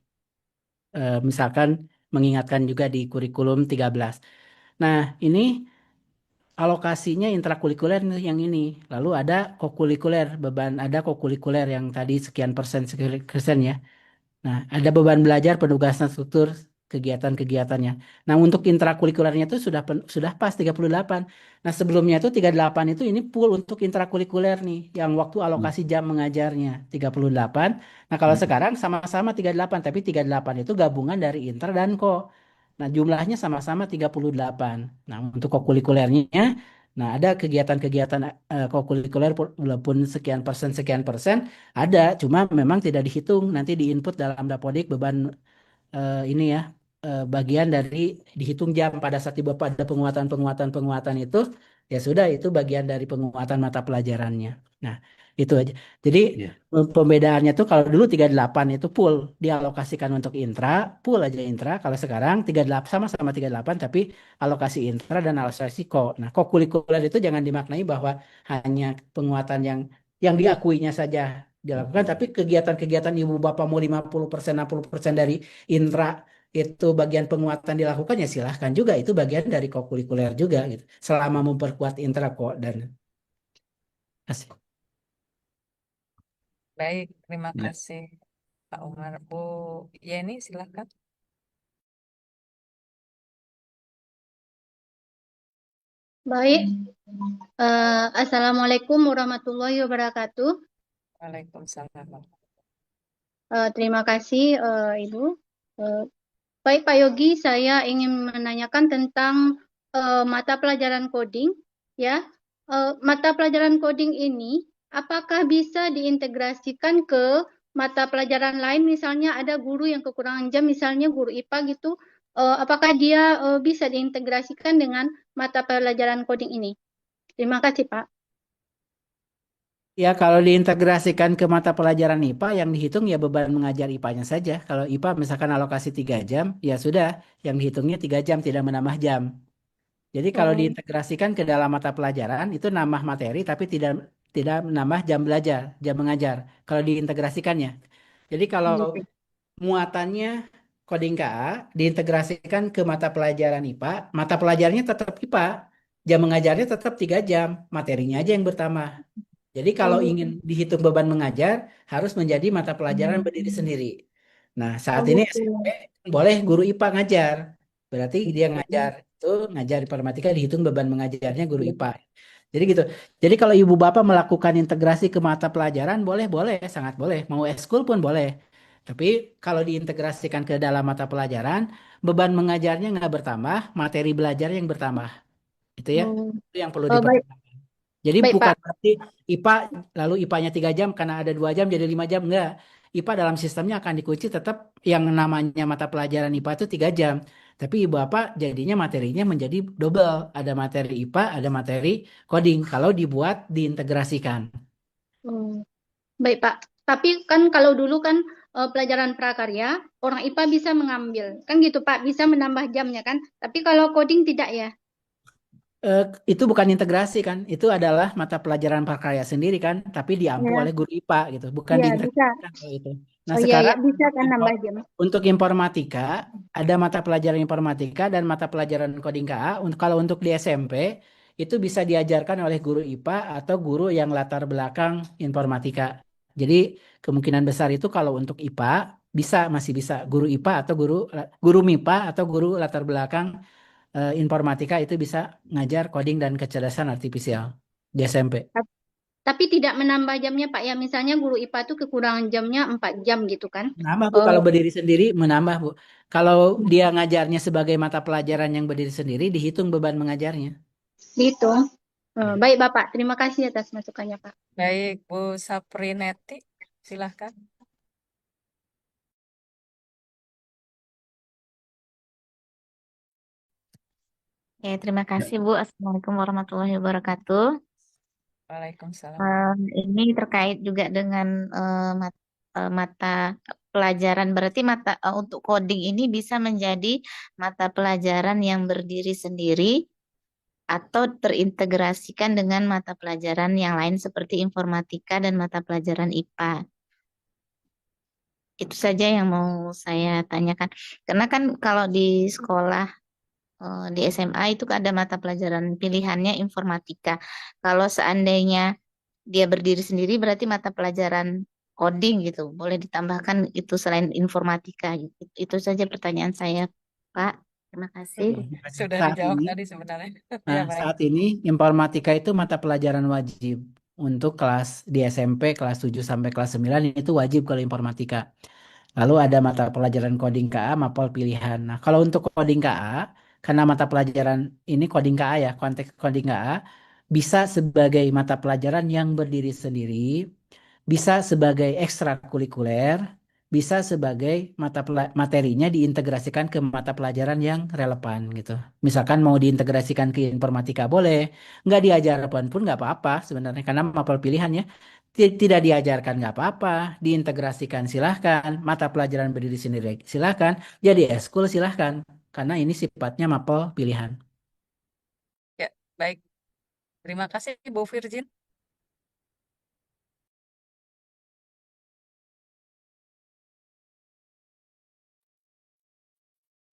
Misalkan mengingatkan juga di kurikulum 13. Nah, ini alokasinya intrakurikuler nih yang ini. Lalu ada kokurikuler, beban ada kokurikuler yang tadi sekian persen ya. Nah, ada beban belajar, penugasan struktur, kegiatan-kegiatannya. Nah, untuk intrakurikulernya itu sudah pas 38. Nah, sebelumnya itu 38 itu ini full untuk intrakurikuler nih, yang waktu alokasi jam mengajarnya 38. Nah, kalau Mm-mm. sekarang sama-sama 38, tapi 38 itu gabungan dari inter dan ko. Nah, jumlahnya sama-sama 38. Nah, untuk kokurikulernya, nah ada kegiatan-kegiatan kokurikuler walaupun sekian persen, ada, cuma memang tidak dihitung nanti di input dalam Dapodik beban ini ya bagian dari dihitung jam pada saat Bapak ada penguatan itu ya sudah itu bagian dari penguatan mata pelajarannya. Nah, itu aja. Jadi Iya. pembedaannya tuh kalau dulu 38 itu full dialokasikan untuk intra, full aja intra. Kalau sekarang 38 sama-sama 38 tapi alokasi intra dan alokasi ko. Nah, kokurikuler itu jangan dimaknai bahwa hanya penguatan yang diakuinya saja dilakukan, tapi kegiatan-kegiatan ibu bapak mau 50%, 60% dari intra itu bagian penguatan dilakukan ya silahkan juga itu bagian dari kokurikuler juga gitu. Selama memperkuat intra kok dan asik. Baik, terima Ya. kasih Pak Umar. Bu Yeni, silakan. Baik, Assalamualaikum warahmatullahi wabarakatuh. Waalaikumsalam. Terima kasih, Ibu. Baik, Pak Yogi, saya ingin menanyakan tentang mata pelajaran coding. Ya, mata pelajaran coding ini apakah bisa diintegrasikan ke mata pelajaran lain? Misalnya ada guru yang kekurangan jam, misalnya guru IPA gitu. Apakah dia bisa diintegrasikan dengan mata pelajaran coding ini? Terima kasih, Pak. Ya, kalau diintegrasikan ke mata pelajaran IPA, yang dihitung ya beban mengajar IPA-nya saja. Kalau IPA misalkan alokasi 3 jam, ya sudah, yang dihitungnya 3 jam, tidak menambah jam. Jadi kalau Oh, diintegrasikan ke dalam mata pelajaran, itu nambah materi, tapi tidak tidak menambah jam belajar, jam mengajar. Kalau diintegrasikannya. Jadi kalau gitu. muatannya coding KA diintegrasikan ke mata pelajaran IPA, mata pelajarannya tetap IPA, jam mengajarnya tetap 3 jam, materinya aja yang bertambah. Jadi Oh, kalau gitu. ingin dihitung beban mengajar, harus menjadi mata pelajaran berdiri sendiri. Nah, Oh, saat ini gitu. SMP boleh guru IPA ngajar. Berarti dia ngajar itu ngajar informatika dihitung beban mengajarnya guru IPA. Jadi gitu. Jadi kalau ibu bapak melakukan integrasi ke mata pelajaran boleh, boleh, sangat boleh. Mau eskul pun boleh. Tapi kalau diintegrasikan ke dalam mata pelajaran, beban mengajarnya nggak bertambah, materi belajar yang bertambah. Itu ya. Oh, Itu yang perlu baik, diperhatikan. Jadi baik bukan Pak. berarti IPA lalu IPA-nya 3 jam karena ada 2 jam jadi 5 jam. Enggak. IPA dalam sistemnya akan dikunci tetap yang namanya mata pelajaran IPA itu 3 jam. Tapi ibu apa jadinya materinya menjadi double. Ada materi IPA, ada materi coding. Kalau dibuat diintegrasikan. Oh, baik Pak. Tapi kan kalau dulu kan pelajaran prakarya orang IPA bisa mengambil, kan gitu Pak, bisa menambah jamnya kan. Tapi kalau coding tidak ya. Itu bukan integrasi kan. Itu adalah mata pelajaran prakarya sendiri kan. Tapi diampu Ya, oleh guru IPA gitu. Bukan ya bisa. diintegrasikan kalau itu. Nah Oh iya ya sekarang bisa kan nambah jam. untuk informatika, ada mata pelajaran informatika dan mata pelajaran coding KA. Kalau untuk di SMP, itu bisa diajarkan oleh guru IPA atau guru yang latar belakang informatika. Jadi kemungkinan besar itu kalau untuk IPA masih bisa guru IPA atau guru MIPA atau guru latar belakang informatika itu bisa ngajar coding dan kecerdasan artifisial di SMP. Tapi tidak menambah jamnya Pak ya. Misalnya guru IPA itu kekurangan jamnya 4 jam gitu kan. Menambah Bu, Eh, kalau berdiri sendiri menambah Bu. Kalau dia ngajarnya sebagai mata pelajaran yang berdiri sendiri, dihitung beban mengajarnya. gitu. Ya. Baik Bapak, terima kasih atas masukannya Pak. Baik, Bu Saprineti, silahkan. Oke, terima kasih Bu. Assalamualaikum warahmatullahi wabarakatuh. Waalaikumsalam. Ini terkait juga dengan mata pelajaran. Berarti untuk coding ini bisa menjadi mata pelajaran yang berdiri sendiri atau terintegrasikan dengan mata pelajaran yang lain seperti informatika dan mata pelajaran IPA. Itu saja yang mau saya tanyakan. Karena kan kalau di sekolah di SMA itu ada mata pelajaran pilihannya informatika. Kalau seandainya dia berdiri sendiri berarti mata pelajaran coding gitu. Boleh ditambahkan itu selain informatika gitu. Itu saja pertanyaan saya, Pak. Terima kasih. Sudah Saat dijawab ini, tadi sebenarnya. Ya, baik. saat ini informatika itu mata pelajaran wajib untuk kelas di SMP kelas 7 sampai kelas 9 itu wajib kalau informatika. Lalu ada mata pelajaran coding KA, mapel pilihan. Nah, kalau untuk coding KA, karena mata pelajaran ini coding KA ya, konteks coding KA, bisa sebagai mata pelajaran yang berdiri sendiri, bisa sebagai ekstrakurikuler, bisa sebagai materinya diintegrasikan ke mata pelajaran yang relevan gitu. Misalkan mau diintegrasikan ke informatika boleh, nggak diajarkan pun nggak apa-apa sebenarnya karena mapel pilihannya tidak diajarkan nggak apa-apa, diintegrasikan silahkan, mata pelajaran berdiri sendiri silahkan, jadi eskul silahkan karena ini sifatnya mapel pilihan. Ya, baik. Terima kasih Bu Virgin.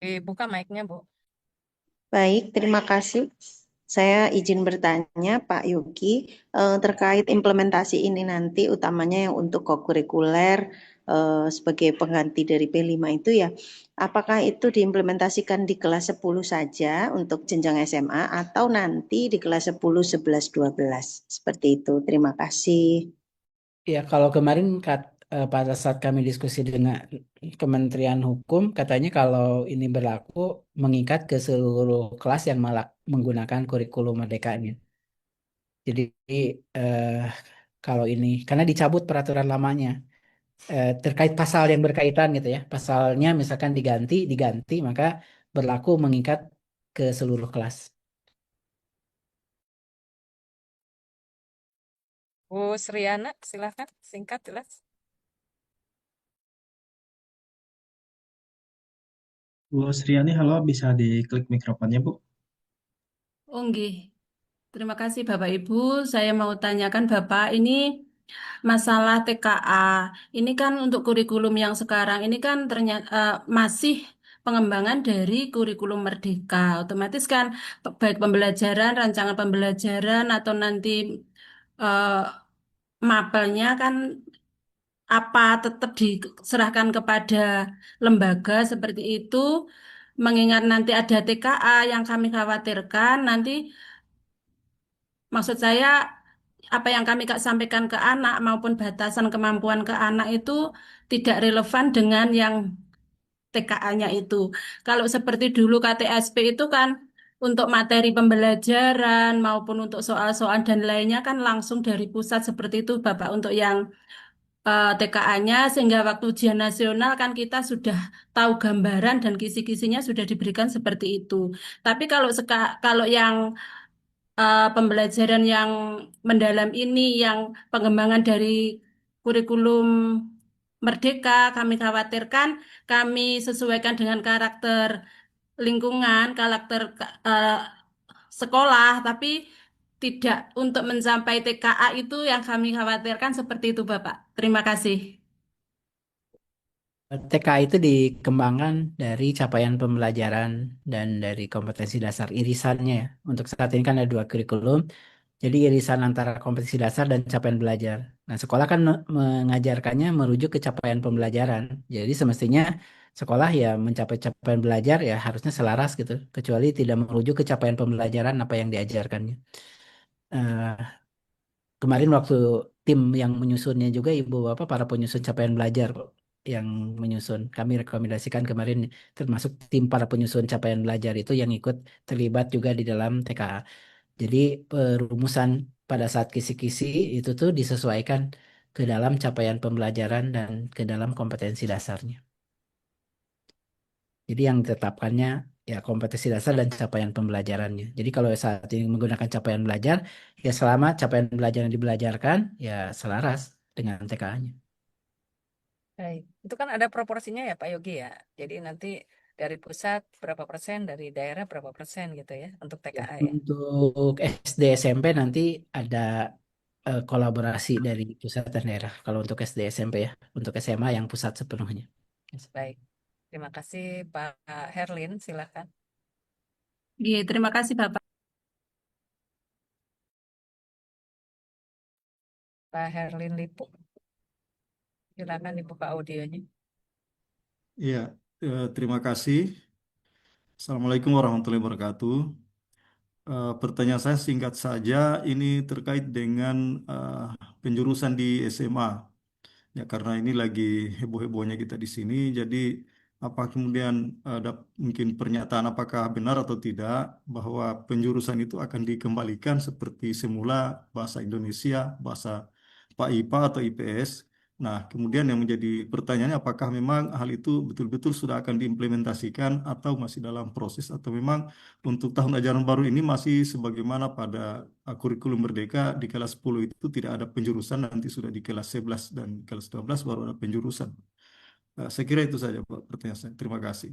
Dibuka mic-nya, Bu. Baik, terima kasih. Saya izin bertanya, Pak Yogi, terkait implementasi ini nanti, utamanya yang untuk kokurikuler sebagai pengganti dari P5 itu ya, apakah itu diimplementasikan di kelas 10 saja untuk jenjang SMA atau nanti di kelas 10, 11, 12? Seperti itu. Terima kasih. Ya, kalau kemarin pada saat kami diskusi dengan Kementerian Hukum, katanya kalau ini berlaku mengikat ke seluruh kelas yang malah menggunakan kurikulum merdekanya. Jadi eh, kalau ini karena dicabut peraturan lamanya terkait pasal yang berkaitan gitu ya, pasalnya misalkan diganti, maka berlaku mengikat ke seluruh kelas. Bu Sriana, silakan singkat jelas. Bu Sriani, halo, bisa diklik mikrofonnya, Bu? Oh, nggih. Terima kasih Bapak Ibu. Saya mau tanyakan Bapak, ini masalah TKA. Ini kan untuk kurikulum yang sekarang ini kan ternyata masih pengembangan dari kurikulum Merdeka. Otomatis kan baik pembelajaran, rancangan pembelajaran atau nanti eh, mapelnya kan apa tetap diserahkan kepada lembaga seperti itu. Mengingat nanti ada TKA yang kami khawatirkan nanti maksud saya, apa yang kami sampaikan ke anak maupun batasan kemampuan ke anak itu tidak relevan dengan yang TKA-nya itu. Kalau seperti dulu KTSP itu kan untuk materi pembelajaran maupun untuk soal-soal dan lainnya kan langsung dari pusat seperti itu Bapak untuk yang TKA-nya sehingga waktu ujian nasional kan kita sudah tahu gambaran dan kisi-kisinya sudah diberikan seperti itu. Tapi kalau yang pembelajaran yang mendalam ini, yang pengembangan dari kurikulum Merdeka, kami khawatirkan kami sesuaikan dengan karakter lingkungan, karakter eh, sekolah, tapi tidak untuk mencapai TKA itu yang kami khawatirkan seperti itu, Bapak. Terima kasih. TK itu dikembangkan dari capaian pembelajaran dan dari kompetensi dasar irisannya ya. Untuk saat ini kan ada dua kurikulum, jadi irisan antara kompetensi dasar dan capaian belajar. Nah, sekolah kan mengajarkannya merujuk ke capaian pembelajaran. Jadi semestinya sekolah ya mencapai capaian belajar ya harusnya selaras gitu, kecuali tidak merujuk ke capaian pembelajaran apa yang diajarkannya. Eh, Kemarin waktu tim yang menyusunnya juga ibu bapak para penyusun capaian belajar kok yang menyusun kami rekomendasikan kemarin termasuk tim para penyusun capaian belajar itu yang ikut terlibat juga di dalam TKA. Jadi perumusan pada saat kisi-kisi itu tuh disesuaikan ke dalam capaian pembelajaran dan ke dalam kompetensi dasarnya. Jadi yang ditetapkannya ya kompetensi dasar dan capaian pembelajarannya. Jadi kalau saat ini menggunakan capaian belajar, ya selama capaian belajar yang dibelajarkan ya selaras dengan TKA-nya. Baik. Itu kan ada proporsinya ya Pak Yogi ya. Jadi nanti dari pusat berapa persen, dari daerah berapa persen gitu ya untuk TKA ya. Untuk SD SMP nanti ada kolaborasi dari pusat dan daerah. Kalau untuk SD SMP ya, untuk SMA yang pusat sepenuhnya. Baik. Terima kasih Pak Herlin, silakan. Iya, terima kasih Bapak. Pak Herlin Lipu. Silakan dibuka audionya. Iya, terima kasih. Assalamualaikum warahmatullahi wabarakatuh. Pertanyaan saya singkat saja, ini terkait dengan penjurusan di SMA. Ya, karena ini lagi heboh-hebohnya kita di sini, jadi apa kemudian ada mungkin pernyataan apakah benar atau tidak bahwa penjurusan itu akan dikembalikan seperti semula bahasa Indonesia, bahasa PAIPA atau IPS, Nah, kemudian yang menjadi pertanyaannya apakah memang hal itu betul-betul sudah akan diimplementasikan atau masih dalam proses atau memang untuk tahun ajaran baru ini masih sebagaimana pada kurikulum Merdeka di kelas 10 itu tidak ada penjurusan, nanti sudah di kelas 11 dan kelas 12 baru ada penjurusan. Saya kira itu saja Pak pertanyaan saya. Terima kasih.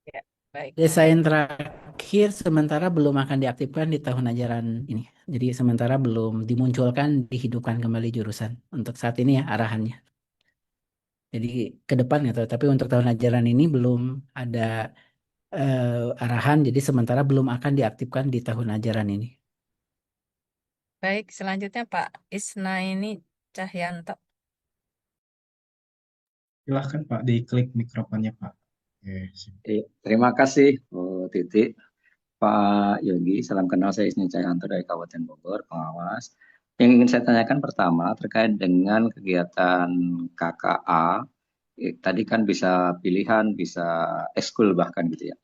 Ya, baik. Desain terakhir sementara belum akan diaktifkan di tahun ajaran ini. Jadi sementara belum dimunculkan, dihidupkan kembali jurusan. Untuk saat ini ya arahannya. Jadi ke depan ya, tapi untuk tahun ajaran ini belum ada arahan, jadi sementara belum akan diaktifkan di tahun ajaran ini. Baik, selanjutnya Pak Isnaini Cahyanto. Silahkan Pak, diklik mikrofonnya Pak. Oke, sip. Terima kasih Bu Titi. Pak Yogi, salam kenal, saya Isni Cayanto dari Kabupaten Bogor, pengawas. Yang ingin saya tanyakan pertama terkait dengan kegiatan KKA. Tadi kan bisa pilihan, bisa ekskul bahkan gitu ya.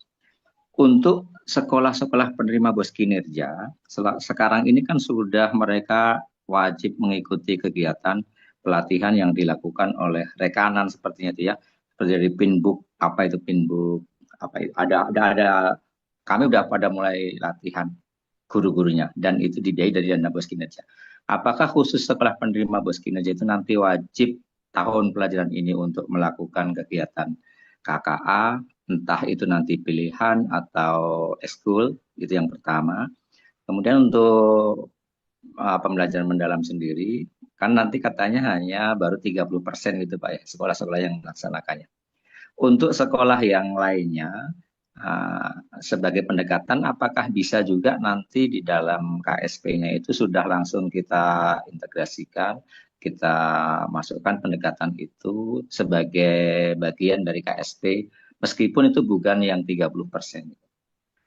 Untuk sekolah-sekolah penerima bos kinerja, sekarang ini kan sudah mereka wajib mengikuti kegiatan pelatihan yang dilakukan oleh rekanan sepertinya itu ya. Seperti dari Pinbook, apa itu Pinbook, apa itu, ada kami udah pada mulai latihan guru-gurunya dan itu dibiayai dari dana bos kinerja. Apakah khusus sekolah penerima bos kinerja itu nanti wajib tahun pelajaran ini untuk melakukan kegiatan KKA, entah itu nanti pilihan atau ekskul, itu yang pertama. Kemudian untuk pembelajaran mendalam sendiri, kan nanti katanya hanya baru 30% gitu Pak ya, sekolah-sekolah yang melaksanakannya. Untuk sekolah yang lainnya, sebagai pendekatan, apakah bisa juga nanti di dalam KSP-nya itu sudah langsung kita integrasikan, kita masukkan pendekatan itu sebagai bagian dari KSP, meskipun itu bukan yang 30%.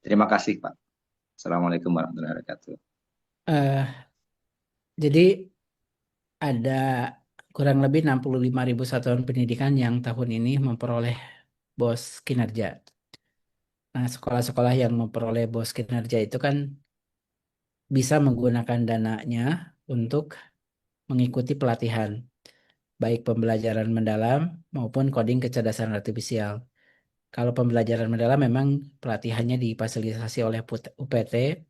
Terima kasih Pak. Assalamualaikum warahmatullahi wabarakatuh. Jadi ada kurang lebih 65.000 satuan pendidikan yang tahun ini memperoleh bos kinerja. Nah, sekolah-sekolah yang memperoleh bos kinerja itu kan bisa menggunakan dananya untuk mengikuti pelatihan, baik pembelajaran mendalam maupun coding kecerdasan artifisial. Kalau pembelajaran mendalam memang pelatihannya difasilitasi oleh UPT.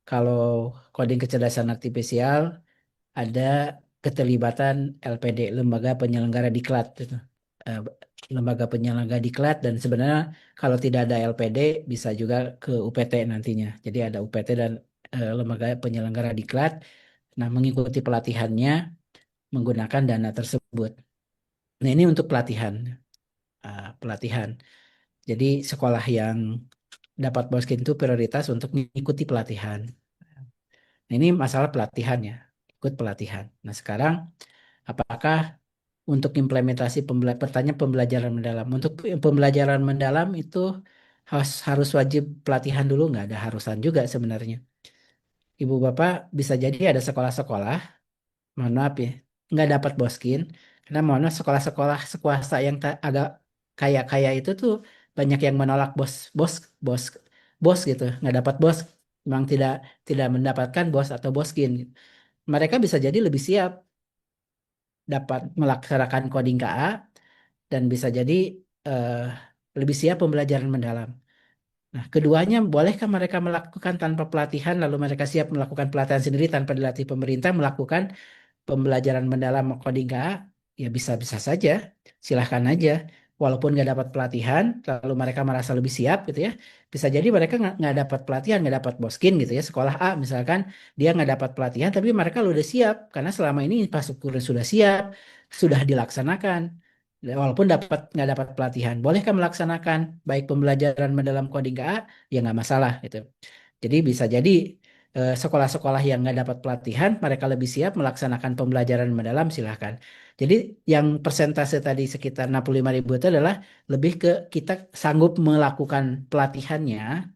Kalau coding kecerdasan artifisial ada keterlibatan LPD, Lembaga Penyelenggara Diklat, gitu. Lembaga penyelenggara diklat, dan sebenarnya kalau tidak ada LPD bisa juga ke UPT nantinya. Jadi ada UPT dan lembaga penyelenggara diklat. Nah, mengikuti pelatihannya menggunakan dana tersebut. Nah, ini untuk pelatihan. Pelatihan. Jadi sekolah yang dapat boskin itu prioritas untuk mengikuti pelatihan. Nah, ini masalah pelatihan ya, ikut pelatihan. Nah, sekarang apakah untuk implementasi pertanyaan pembelajaran mendalam. Untuk pembelajaran mendalam itu harus wajib pelatihan dulu, nggak ada harusan juga sebenarnya. Ibu Bapak bisa jadi ada sekolah-sekolah, mohon maaf ya, nggak dapat boskin, karena mohon maaf sekolah-sekolah swasta yang agak kaya-kaya itu tuh banyak yang menolak bos gitu, nggak dapat bos, memang tidak mendapatkan bos atau boskin. Mereka bisa jadi lebih siap dapat melaksanakan coding KA dan bisa jadi lebih siap pembelajaran mendalam. Nah, keduanya bolehkah mereka melakukan tanpa pelatihan lalu mereka siap melakukan pelatihan sendiri tanpa dilatih pemerintah melakukan pembelajaran mendalam coding KA? Ya bisa-bisa saja, silahkan aja. Walaupun nggak dapat pelatihan, lalu mereka merasa lebih siap gitu ya. Bisa jadi mereka nggak dapat pelatihan, nggak dapat boskin gitu ya. Sekolah A misalkan dia nggak dapat pelatihan, tapi mereka udah siap karena selama ini infrastrukturnya sudah siap, sudah dilaksanakan. Walaupun nggak dapat pelatihan, bolehkah melaksanakan baik pembelajaran mendalam coding KA? Ya nggak masalah gitu. Jadi bisa jadi sekolah-sekolah yang nggak dapat pelatihan, mereka lebih siap melaksanakan pembelajaran mendalam, silahkan. Jadi yang persentase tadi sekitar 65.000 itu adalah lebih ke kita sanggup melakukan pelatihannya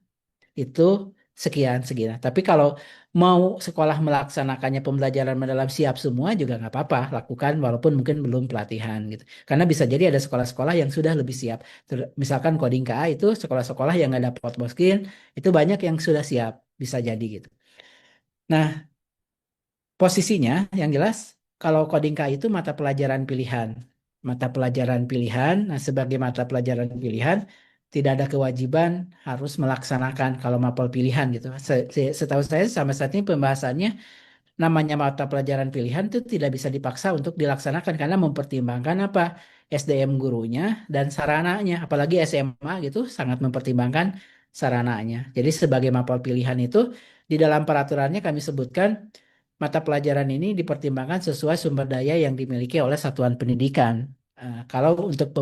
itu sekian. Tapi kalau mau sekolah melaksanakannya pembelajaran mendalam siap semua juga nggak apa-apa, lakukan walaupun mungkin belum pelatihan gitu. Karena bisa jadi ada sekolah-sekolah yang sudah lebih siap. Misalkan coding KA itu sekolah-sekolah yang nggak dapat boskin itu banyak yang sudah siap, bisa jadi gitu. Nah, posisinya yang jelas Kalau coding KI itu mata pelajaran pilihan. Mata pelajaran pilihan, nah sebagai mata pelajaran pilihan, tidak ada kewajiban harus melaksanakan kalau mapel pilihan gitu. Setahu saya sampai saat ini pembahasannya namanya mata pelajaran pilihan itu tidak bisa dipaksa untuk dilaksanakan karena mempertimbangkan apa SDM gurunya dan sarananya, apalagi SMA gitu sangat mempertimbangkan sarananya. Jadi sebagai mapel pilihan itu di dalam peraturannya kami sebutkan mata pelajaran ini dipertimbangkan sesuai sumber daya yang dimiliki oleh satuan pendidikan. Kalau untuk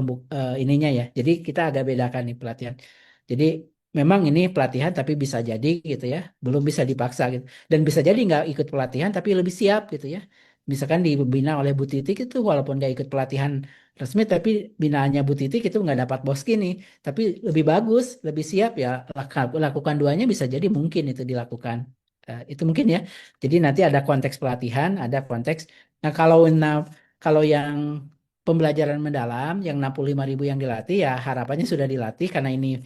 ininya ya, jadi kita agak bedakan nih pelatihan. Jadi memang ini pelatihan tapi bisa jadi gitu ya, belum bisa dipaksa gitu. Dan bisa jadi nggak ikut pelatihan tapi lebih siap gitu ya. Misalkan dibina oleh Bu Titik itu walaupun nggak ikut pelatihan resmi tapi binaannya Bu Titik itu nggak dapat bos gini. Tapi lebih bagus, lebih siap ya lakukan duanya bisa jadi mungkin itu dilakukan. Itu mungkin ya. Jadi nanti ada konteks pelatihan, ada konteks. Nah kalau yang pembelajaran mendalam yang 65.000 yang dilatih ya harapannya sudah dilatih karena ini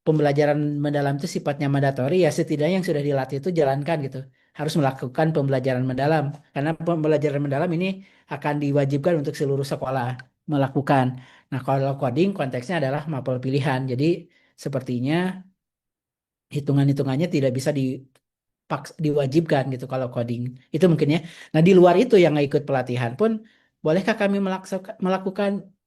pembelajaran mendalam itu sifatnya mandatori ya setidaknya yang sudah dilatih itu jalankan gitu. Harus melakukan pembelajaran mendalam karena pembelajaran mendalam ini akan diwajibkan untuk seluruh sekolah melakukan. Nah, kalau coding konteksnya adalah mapel pilihan. Jadi sepertinya hitungan-hitungannya tidak bisa diwajibkan gitu kalau coding. Itu mungkin ya. Nah, di luar itu yang nggak ikut pelatihan pun bolehkah kami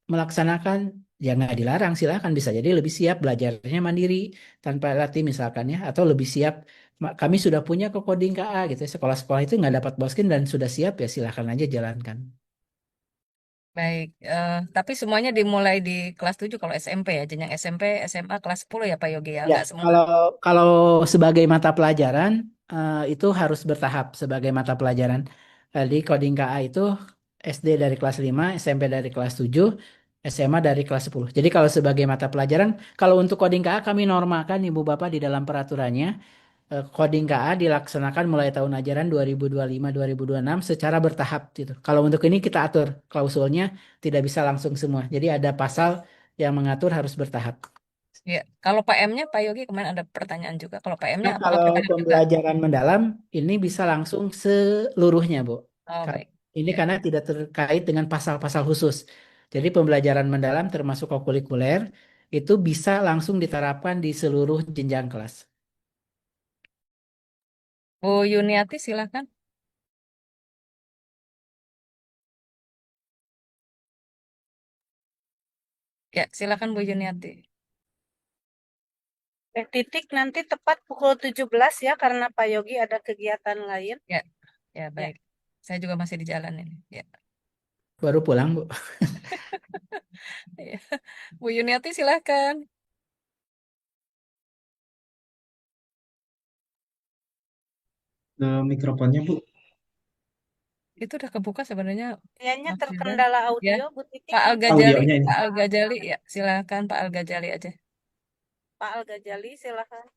melaksanakan ya nggak dilarang silahkan bisa jadi lebih siap belajarnya mandiri tanpa latih misalkan ya atau lebih siap kami sudah punya ke coding KA gitu ya. Sekolah-sekolah itu nggak dapat boskin dan sudah siap ya silahkan aja jalankan. Baik, tapi semuanya dimulai di kelas 7 kalau SMP ya, jenjang SMP, SMA kelas 10 ya Pak Yogi ya, Ya, enggak semua. kalau sebagai mata pelajaran itu harus bertahap sebagai mata pelajaran. Jadi coding KA itu SD dari kelas 5, SMP dari kelas 7, SMA dari kelas 10. Jadi kalau sebagai mata pelajaran, kalau untuk coding KA kami normalkan Ibu Bapak di dalam peraturannya, coding KA dilaksanakan mulai tahun ajaran 2025-2026 secara bertahap gitu. Kalau untuk ini kita atur klausulnya tidak bisa langsung semua. Jadi ada pasal yang mengatur harus bertahap. Ya, kalau Pak M-nya Pak Yogi kemarin ada pertanyaan juga. Kalau Pak M-nya Nah, apakah kalau bertahap juga? pembelajaran mendalam ini bisa langsung seluruhnya, Bu. Oh, baik. Ini Ya. karena tidak terkait dengan pasal-pasal khusus. Jadi pembelajaran mendalam termasuk kokurikuler itu bisa langsung diterapkan di seluruh jenjang kelas. Bu Yuniati silakan. Ya, silakan Bu Yuniati. Titik nanti tepat pukul 17 ya karena Pak Yogi ada kegiatan lain. Ya, ya baik. Saya juga masih di jalan ini. Ya. Baru pulang, Bu. Ya. Bu Yuniati silakan. Mikrofonnya Bu. Itu udah kebuka sebenarnya. Kayaknya Mas Yuda. terkendala Ya. audio, Bu Titik. Pak Al-Ghazali, Audionya ini. Pak Al-Ghazali, ya silakan Pak Al-Ghazali aja. Pak Al-Ghazali, silakan.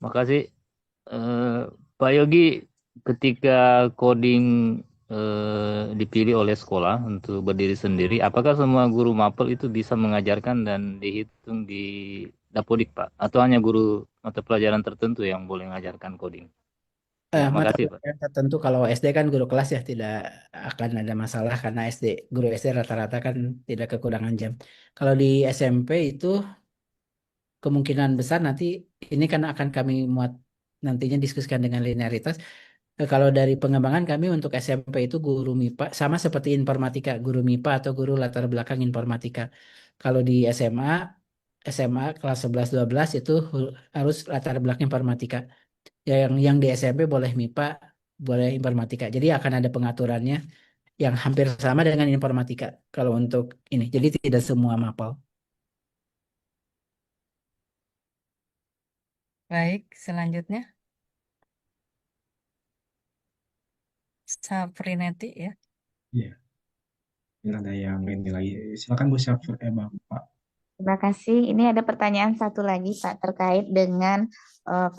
Makasih. Pak Yogi, ketika coding dipilih oleh sekolah untuk berdiri sendiri, apakah semua guru mapel itu bisa mengajarkan dan dihitung di Dapodik, Pak? Atau hanya guru mata pelajaran tertentu yang boleh mengajarkan coding? Ya, Mata makasih, Pak. pelajaran tertentu kalau SD kan guru kelas ya tidak akan ada masalah karena guru SD rata-rata kan tidak kekurangan jam. Kalau di SMP itu kemungkinan besar nanti ini kan akan kami muat nantinya diskusikan dengan linearitas. Kalau dari pengembangan kami untuk SMP itu guru MIPA sama seperti informatika, guru MIPA atau guru latar belakang informatika. Kalau di SMA kelas 11 12 itu harus latar belakang informatika. Ya, yang di SMP boleh MIPA, boleh informatika. Jadi akan ada pengaturannya yang hampir sama dengan informatika kalau untuk ini. Jadi tidak semua mapel. Baik, selanjutnya Saprineti ya. Iya. Ini ada yang ini lagi. Silakan Bu Syafir, Bapak. Terima kasih. Ini ada pertanyaan satu lagi, Pak, terkait dengan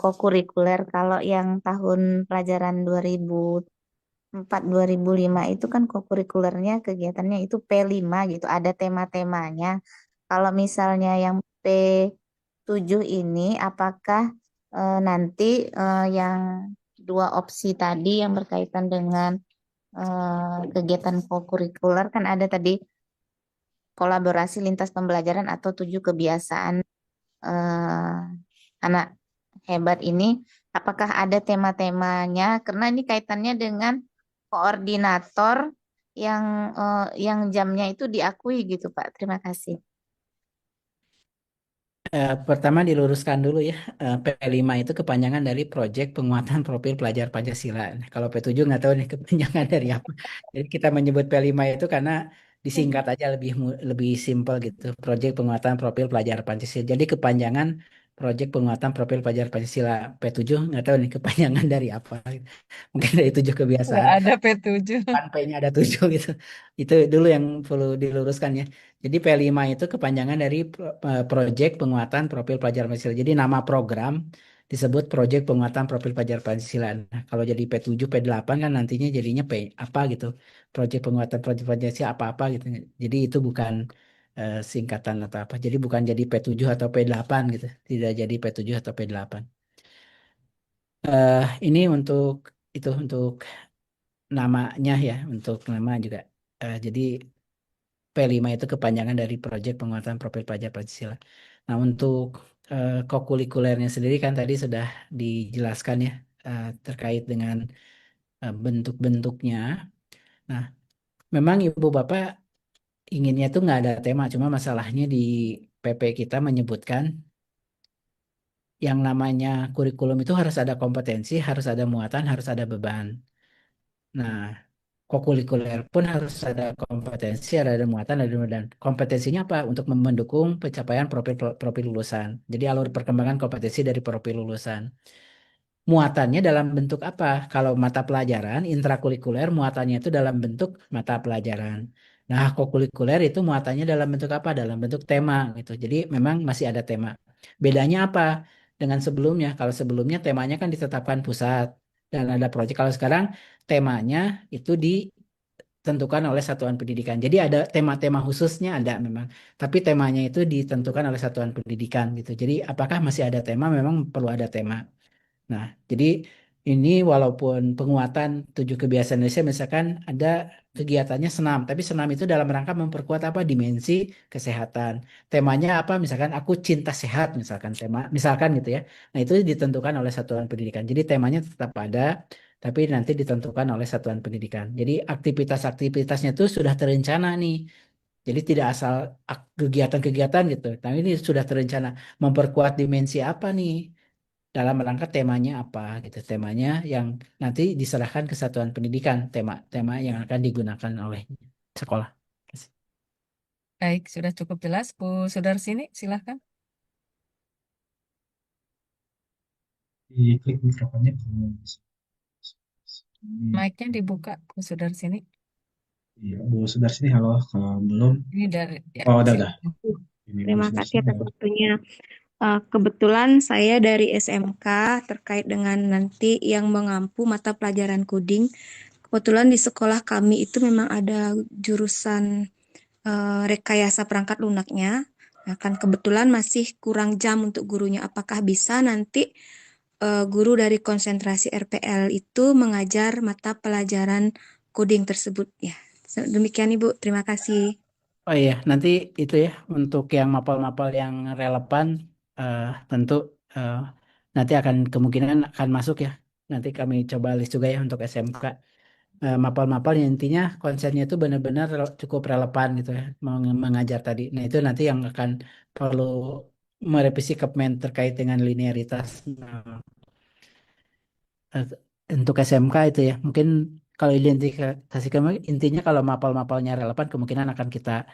kokurikuler. Kalau yang tahun pelajaran 2004-2005 itu kan kokurikulernya kegiatannya itu P5 gitu, ada tema-temanya. Kalau misalnya yang P7 ini, apakah nanti yang dua opsi tadi yang berkaitan dengan kegiatan kokurikuler kan ada tadi kolaborasi lintas pembelajaran atau 7 kebiasaan eh, anak hebat ini. Apakah ada tema-temanya? Karena ini kaitannya dengan koordinator yang jamnya itu diakui gitu Pak. Terima kasih. Pertama diluruskan dulu ya, P5 itu kepanjangan dari Proyek Penguatan Profil Pelajar Pancasila. Nah, kalau P7 nggak tahu nih kepanjangan dari apa. Jadi kita menyebut P5 itu karena disingkat aja lebih simpel gitu. Proyek Penguatan Profil Pelajar Pancasila. Jadi kepanjangan Proyek Penguatan Profil Pelajar Pancasila. P7 nggak tahu nih kepanjangan dari apa. Mungkin dari 7 kebiasaan. Nggak ada P7. Kan P-nya ada 7 gitu. Itu dulu yang perlu diluruskan ya. Jadi P5 itu kepanjangan dari Proyek Penguatan Profil Pelajar Pancasila. Jadi nama program disebut Proyek Penguatan Profil Pelajar Pancasila. Nah, kalau jadi P7, P8 kan nantinya jadinya P apa gitu. Proyek Penguatan Profil Pancasila apa-apa gitu. Jadi itu bukan singkatan atau apa. Jadi bukan jadi P7 atau P8 gitu. Tidak jadi P7 atau P8. Ini untuk namanya ya, untuk nama juga. Jadi P5 itu kepanjangan dari Proyek Penguatan Profil Pelajar Pancasila. Nah, untuk kokurikulernya sendiri kan tadi sudah dijelaskan ya, terkait dengan bentuk-bentuknya. Nah, memang Ibu Bapak inginnya tuh nggak ada tema, cuma masalahnya di PP kita menyebutkan yang namanya kurikulum itu harus ada kompetensi, harus ada muatan, harus ada beban. Nah, kokurikuler pun harus ada kompetensi, ada muatan, ada dan kompetensinya apa? Untuk mendukung pencapaian profil profil lulusan. Jadi alur perkembangan kompetensi dari profil lulusan. Muatannya dalam bentuk apa? Kalau mata pelajaran intrakurikuler muatannya itu dalam bentuk mata pelajaran. Nah, kokurikuler itu muatannya dalam bentuk apa? Dalam bentuk tema gitu. Jadi memang masih ada tema. Bedanya apa dengan sebelumnya? Kalau sebelumnya temanya kan ditetapkan pusat dan ada proyek. Kalau sekarang temanya itu ditentukan oleh satuan pendidikan. Jadi ada tema-tema khususnya ada memang, tapi temanya itu ditentukan oleh satuan pendidikan gitu. Jadi apakah masih ada tema? Memang perlu ada tema. Nah, jadi ini walaupun penguatan 7 kebiasaan Indonesia misalkan ada kegiatannya senam, tapi senam itu dalam rangka memperkuat apa dimensi kesehatan. Temanya apa? Misalkan aku cinta sehat, misalkan tema, misalkan gitu ya. Nah, itu ditentukan oleh satuan pendidikan. Jadi temanya tetap ada, tapi nanti ditentukan oleh satuan pendidikan. Jadi aktivitas-aktivitasnya itu sudah terencana nih. Jadi tidak asal kegiatan-kegiatan gitu. Tapi ini sudah terencana memperkuat dimensi apa nih? Dalam rangka temanya apa gitu, temanya yang nanti diserahkan ke satuan pendidikan, tema-tema yang akan digunakan oleh sekolah. Baik, sudah cukup jelas. Bu Sudarsini, silahkan. Diklik mikrofonnya kalau bisa. Mic-nya dibuka, Bu Sudarsini. Iya, Bu Sudarsini, halo. Kalau belum, Ini dari ya, oh udah. silakan. Ini Bu Terima kasih Sudarsini, atas halo. waktunya. Kebetulan saya dari SMK terkait dengan nanti yang mengampu mata pelajaran coding. Kebetulan di sekolah kami itu memang ada jurusan rekayasa perangkat lunaknya. Nah, kan kebetulan masih kurang jam untuk gurunya. Apakah bisa nanti guru dari konsentrasi RPL itu mengajar mata pelajaran coding tersebut ya? Demikian Ibu, terima kasih. Oh iya, nanti itu ya untuk yang mapel-mapel yang relevan tentu eh, nanti akan kemungkinan akan masuk ya. Nanti kami coba list juga ya untuk SMK. Mapel-mapel yang intinya konsennya itu benar-benar cukup relevan gitu ya mengajar tadi. Nah itu nanti yang akan perlu merevisi Kepmen terkait dengan linearitas. Nah, eh, untuk SMK itu ya mungkin kalau identifikasi kami intinya kalau mapel-mapelnya relevan kemungkinan akan kita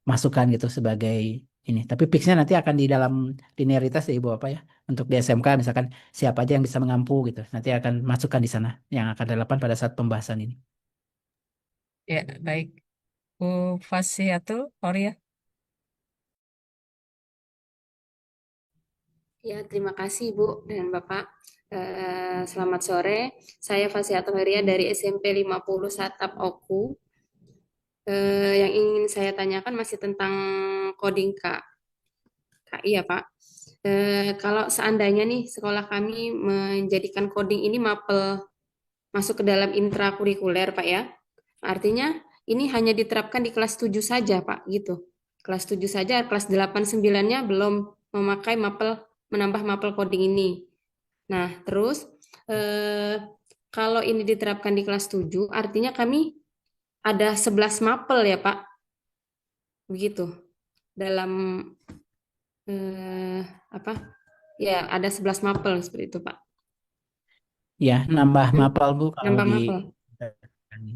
masukkan gitu sebagai ini. Tapi fixnya nanti akan di dalam linearitas ya Ibu apa ya. Untuk di SMK misalkan siapa aja yang bisa mengampu gitu. Nanti akan masukkan di sana yang akan relevan pada saat pembahasan ini. Ya, baik. Bu Fasiatul Aurea. Ya, terima kasih Bu dan Bapak. Selamat sore. Saya Fasiatul Heria dari SMP 50 Satap Oku. Yang ingin saya tanyakan masih tentang coding KI ya Pak. Kalau seandainya nih sekolah kami menjadikan coding ini mapel masuk ke dalam intrakurikuler Pak ya. Artinya ini hanya diterapkan di kelas 7 saja, Pak, gitu. Kelas 7 saja, kelas 8 9-nya belum memakai menambah mapel coding ini. Nah, terus kalau ini diterapkan di kelas 7, artinya kami ada 11 mapel ya, Pak. Begitu. Dalam apa? Ya, ada 11 mapel seperti itu, Pak. Ya, nambah mapel Bu kalau Nambah di mapel.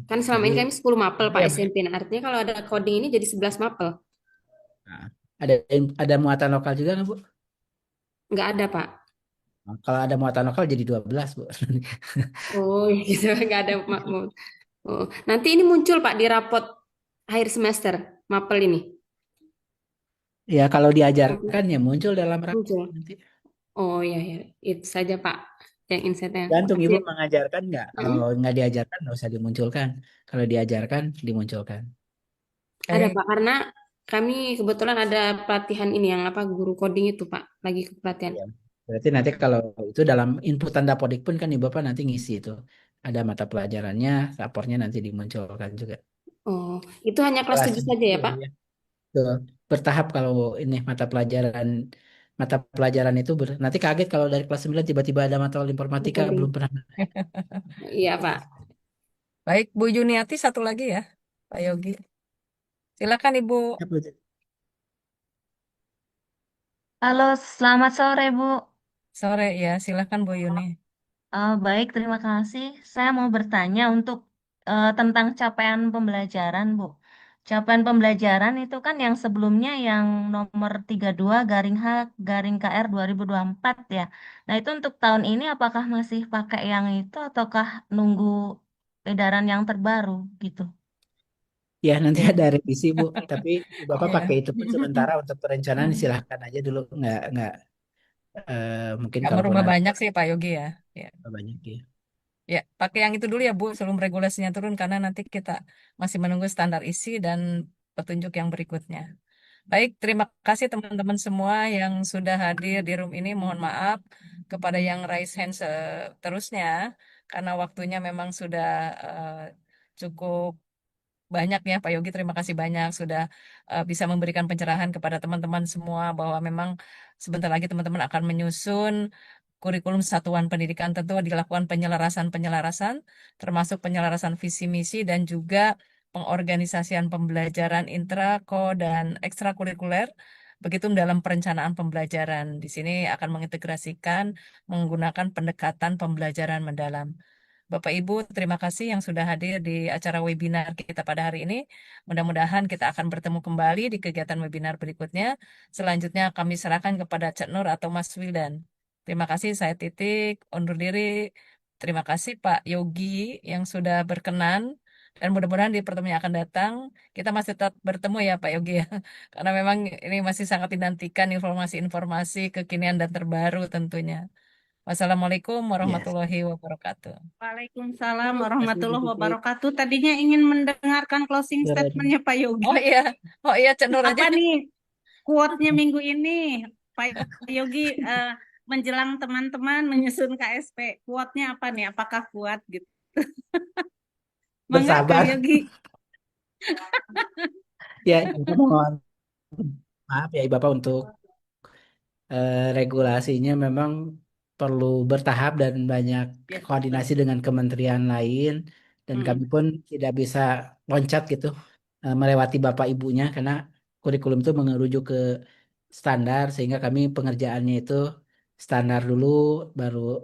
Kan selama jadi ini kami 10 mapel, Pak, ya, SMP. Nah, artinya kalau ada coding ini jadi 11 mapel. ada muatan lokal juga nggak Bu? Nggak ada, Pak. Kalau ada muatan lokal jadi 12 Bu. Oh, ya gitu. Nggak ada. Oh. Nanti ini muncul, Pak, di rapot akhir semester, mapel ini. Ya kalau diajarkan ya muncul dalam rapor Muncul. nanti. Oh, ya, ya. Itu saja, Pak, yang insight-nya. Gantung Makasih. Ibu mengajarkan nggak? Kalau nggak diajarkan nggak usah dimunculkan. Kalau diajarkan dimunculkan. Ada, Pak, karena kami kebetulan ada pelatihan ini yang apa guru coding itu, Pak, lagi ke pelatihan. Berarti nanti kalau itu dalam inputan Dapodik pun kan Ibu Bapak nanti ngisi itu. Ada mata pelajarannya, rapornya nanti dimunculkan juga. Oh, itu hanya kelas 7 saja ya, Pak? Betul. Bertahap kalau ini mata pelajaran itu nanti kaget kalau dari kelas 9 tiba-tiba ada mata informatika belum pernah. Iya, Pak. Baik, Bu Juniati satu lagi ya, Pak Yogi. Silakan Ibu. Halo, selamat sore, Bu. Sore ya, silakan Bu Yuni. Baik, terima kasih. Saya mau bertanya untuk tentang capaian pembelajaran, Bu. Capaian pembelajaran itu kan yang sebelumnya yang nomor 32 garing H garing KR 2024 ya. Nah, itu untuk tahun ini apakah masih pakai yang itu ataukah nunggu edaran yang terbaru gitu? Ya nanti ada revisi Bu, tapi Bapak Iya. pakai itu pun sementara untuk perencanaan silahkan aja dulu, nggak mungkin Nggak kalaupun merubah ada banyak sih Pak Yogi ya. Ya. banyak ya. Ya, pakai yang itu dulu ya Bu, sebelum regulasinya turun karena nanti kita masih menunggu standar isi dan petunjuk yang berikutnya. Baik, terima kasih teman-teman semua yang sudah hadir di room ini. Mohon maaf kepada yang raise hand seterusnya karena waktunya memang sudah cukup banyak ya Pak Yogi. Terima kasih banyak sudah bisa memberikan pencerahan kepada teman-teman semua bahwa memang sebentar lagi teman-teman akan menyusun kurikulum satuan pendidikan. Tentu dilakukan penyelarasan-penyelarasan, termasuk penyelarasan visi misi dan juga pengorganisasian pembelajaran intra, ko, dan ekstrakurikuler. Begitu dalam perencanaan pembelajaran. Di sini akan mengintegrasikan menggunakan pendekatan pembelajaran mendalam. Bapak Ibu, terima kasih yang sudah hadir di acara webinar kita pada hari ini. Mudah-mudahan kita akan bertemu kembali di kegiatan webinar berikutnya. Selanjutnya kami serahkan kepada Cak Nur atau Mas Wildan. Terima kasih, saya titik, undur diri. Terima kasih Pak Yogi yang sudah berkenan. Dan mudah-mudahan di pertemuan yang akan datang, kita masih tetap bertemu ya Pak Yogi ya. Karena memang ini masih sangat dinantikan informasi-informasi kekinian dan terbaru tentunya. Wassalamualaikum warahmatullahi wabarakatuh. Waalaikumsalam warahmatullahi wabarakatuh. Tadinya ingin mendengarkan closing statementnya Pak Yogi. Oh iya, cendur aja. Apa nih quote-nya minggu ini, Pak Yogi menjelang teman-teman menyusun KSP. Quote-nya apa nih? Apakah kuat gitu? Mangga Bersabar. Kang Yogi. Ya, mohon maaf ya Bapak untuk regulasinya memang perlu bertahap dan banyak koordinasi dengan kementerian lain dan kami pun tidak bisa loncat gitu melewati Bapak Ibunya karena kurikulum itu merujuk ke standar sehingga kami pengerjaannya itu standar dulu baru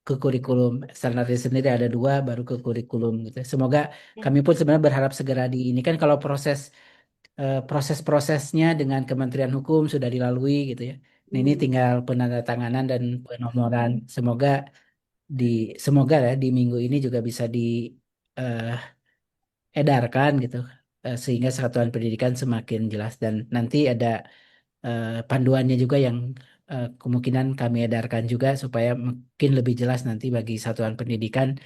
ke kurikulum. Standarnya sendiri ada 2 baru ke kurikulum gitu. Semoga kami pun sebenarnya berharap segera di ini kan kalau proses-prosesnya dengan Kementerian Hukum sudah dilalui gitu ya. Nah, ini tinggal penandatanganan dan penomoran. Semoga ya di minggu ini juga bisa diedarkan gitu sehingga satuan pendidikan semakin jelas dan nanti ada panduannya juga yang kemungkinan kami edarkan juga supaya mungkin lebih jelas nanti bagi satuan pendidikan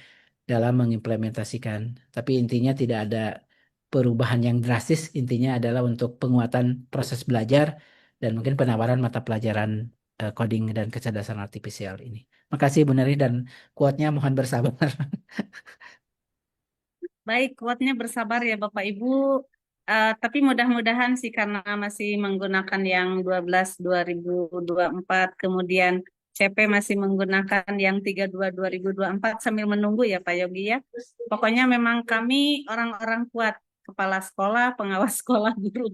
dalam mengimplementasikan. Tapi intinya tidak ada perubahan yang drastis, intinya adalah untuk penguatan proses belajar dan mungkin penawaran mata pelajaran coding dan kecerdasan artifisial ini. Makasih Bu Neri dan quote-nya mohon bersabar. Baik, kuatnya bersabar ya Bapak Ibu. Tapi mudah-mudahan sih karena masih menggunakan yang 12 2024, kemudian CP masih menggunakan yang 32 2024 sambil menunggu ya Pak Yogi ya. Pokoknya memang kami orang-orang kuat, kepala sekolah, pengawas sekolah, guru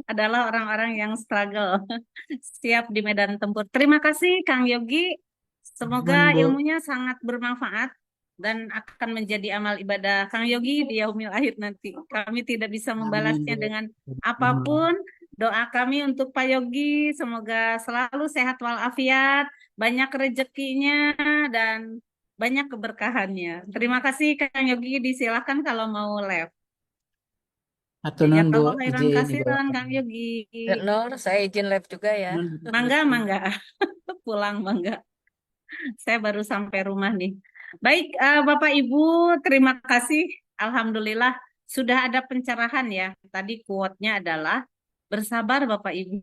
adalah orang-orang yang struggle siap di medan tempur. Terima kasih Kang Yogi. Semoga Mohon, Bu. ilmunya sangat bermanfaat dan akan menjadi amal ibadah Kang Yogi di yaumil akhir nanti. Kami tidak bisa Amin, membalasnya Bu. dengan Amin. apapun. Doa kami untuk Pak Yogi semoga selalu sehat walafiat, banyak rezekinya dan banyak keberkahannya. Terima kasih Kang Yogi, disilakan kalau mau live. Atur nuhun, Bu. Jazakallah khairan Izin kasiran dibawakan. Kang Yogi. Nur, saya izin live juga ya. Mangga, mangga. Pulang, mangga. Saya baru sampai rumah nih. Baik, Bapak Ibu, terima kasih. Alhamdulillah sudah ada pencerahan ya. Tadi quote-nya adalah bersabar Bapak Ibu.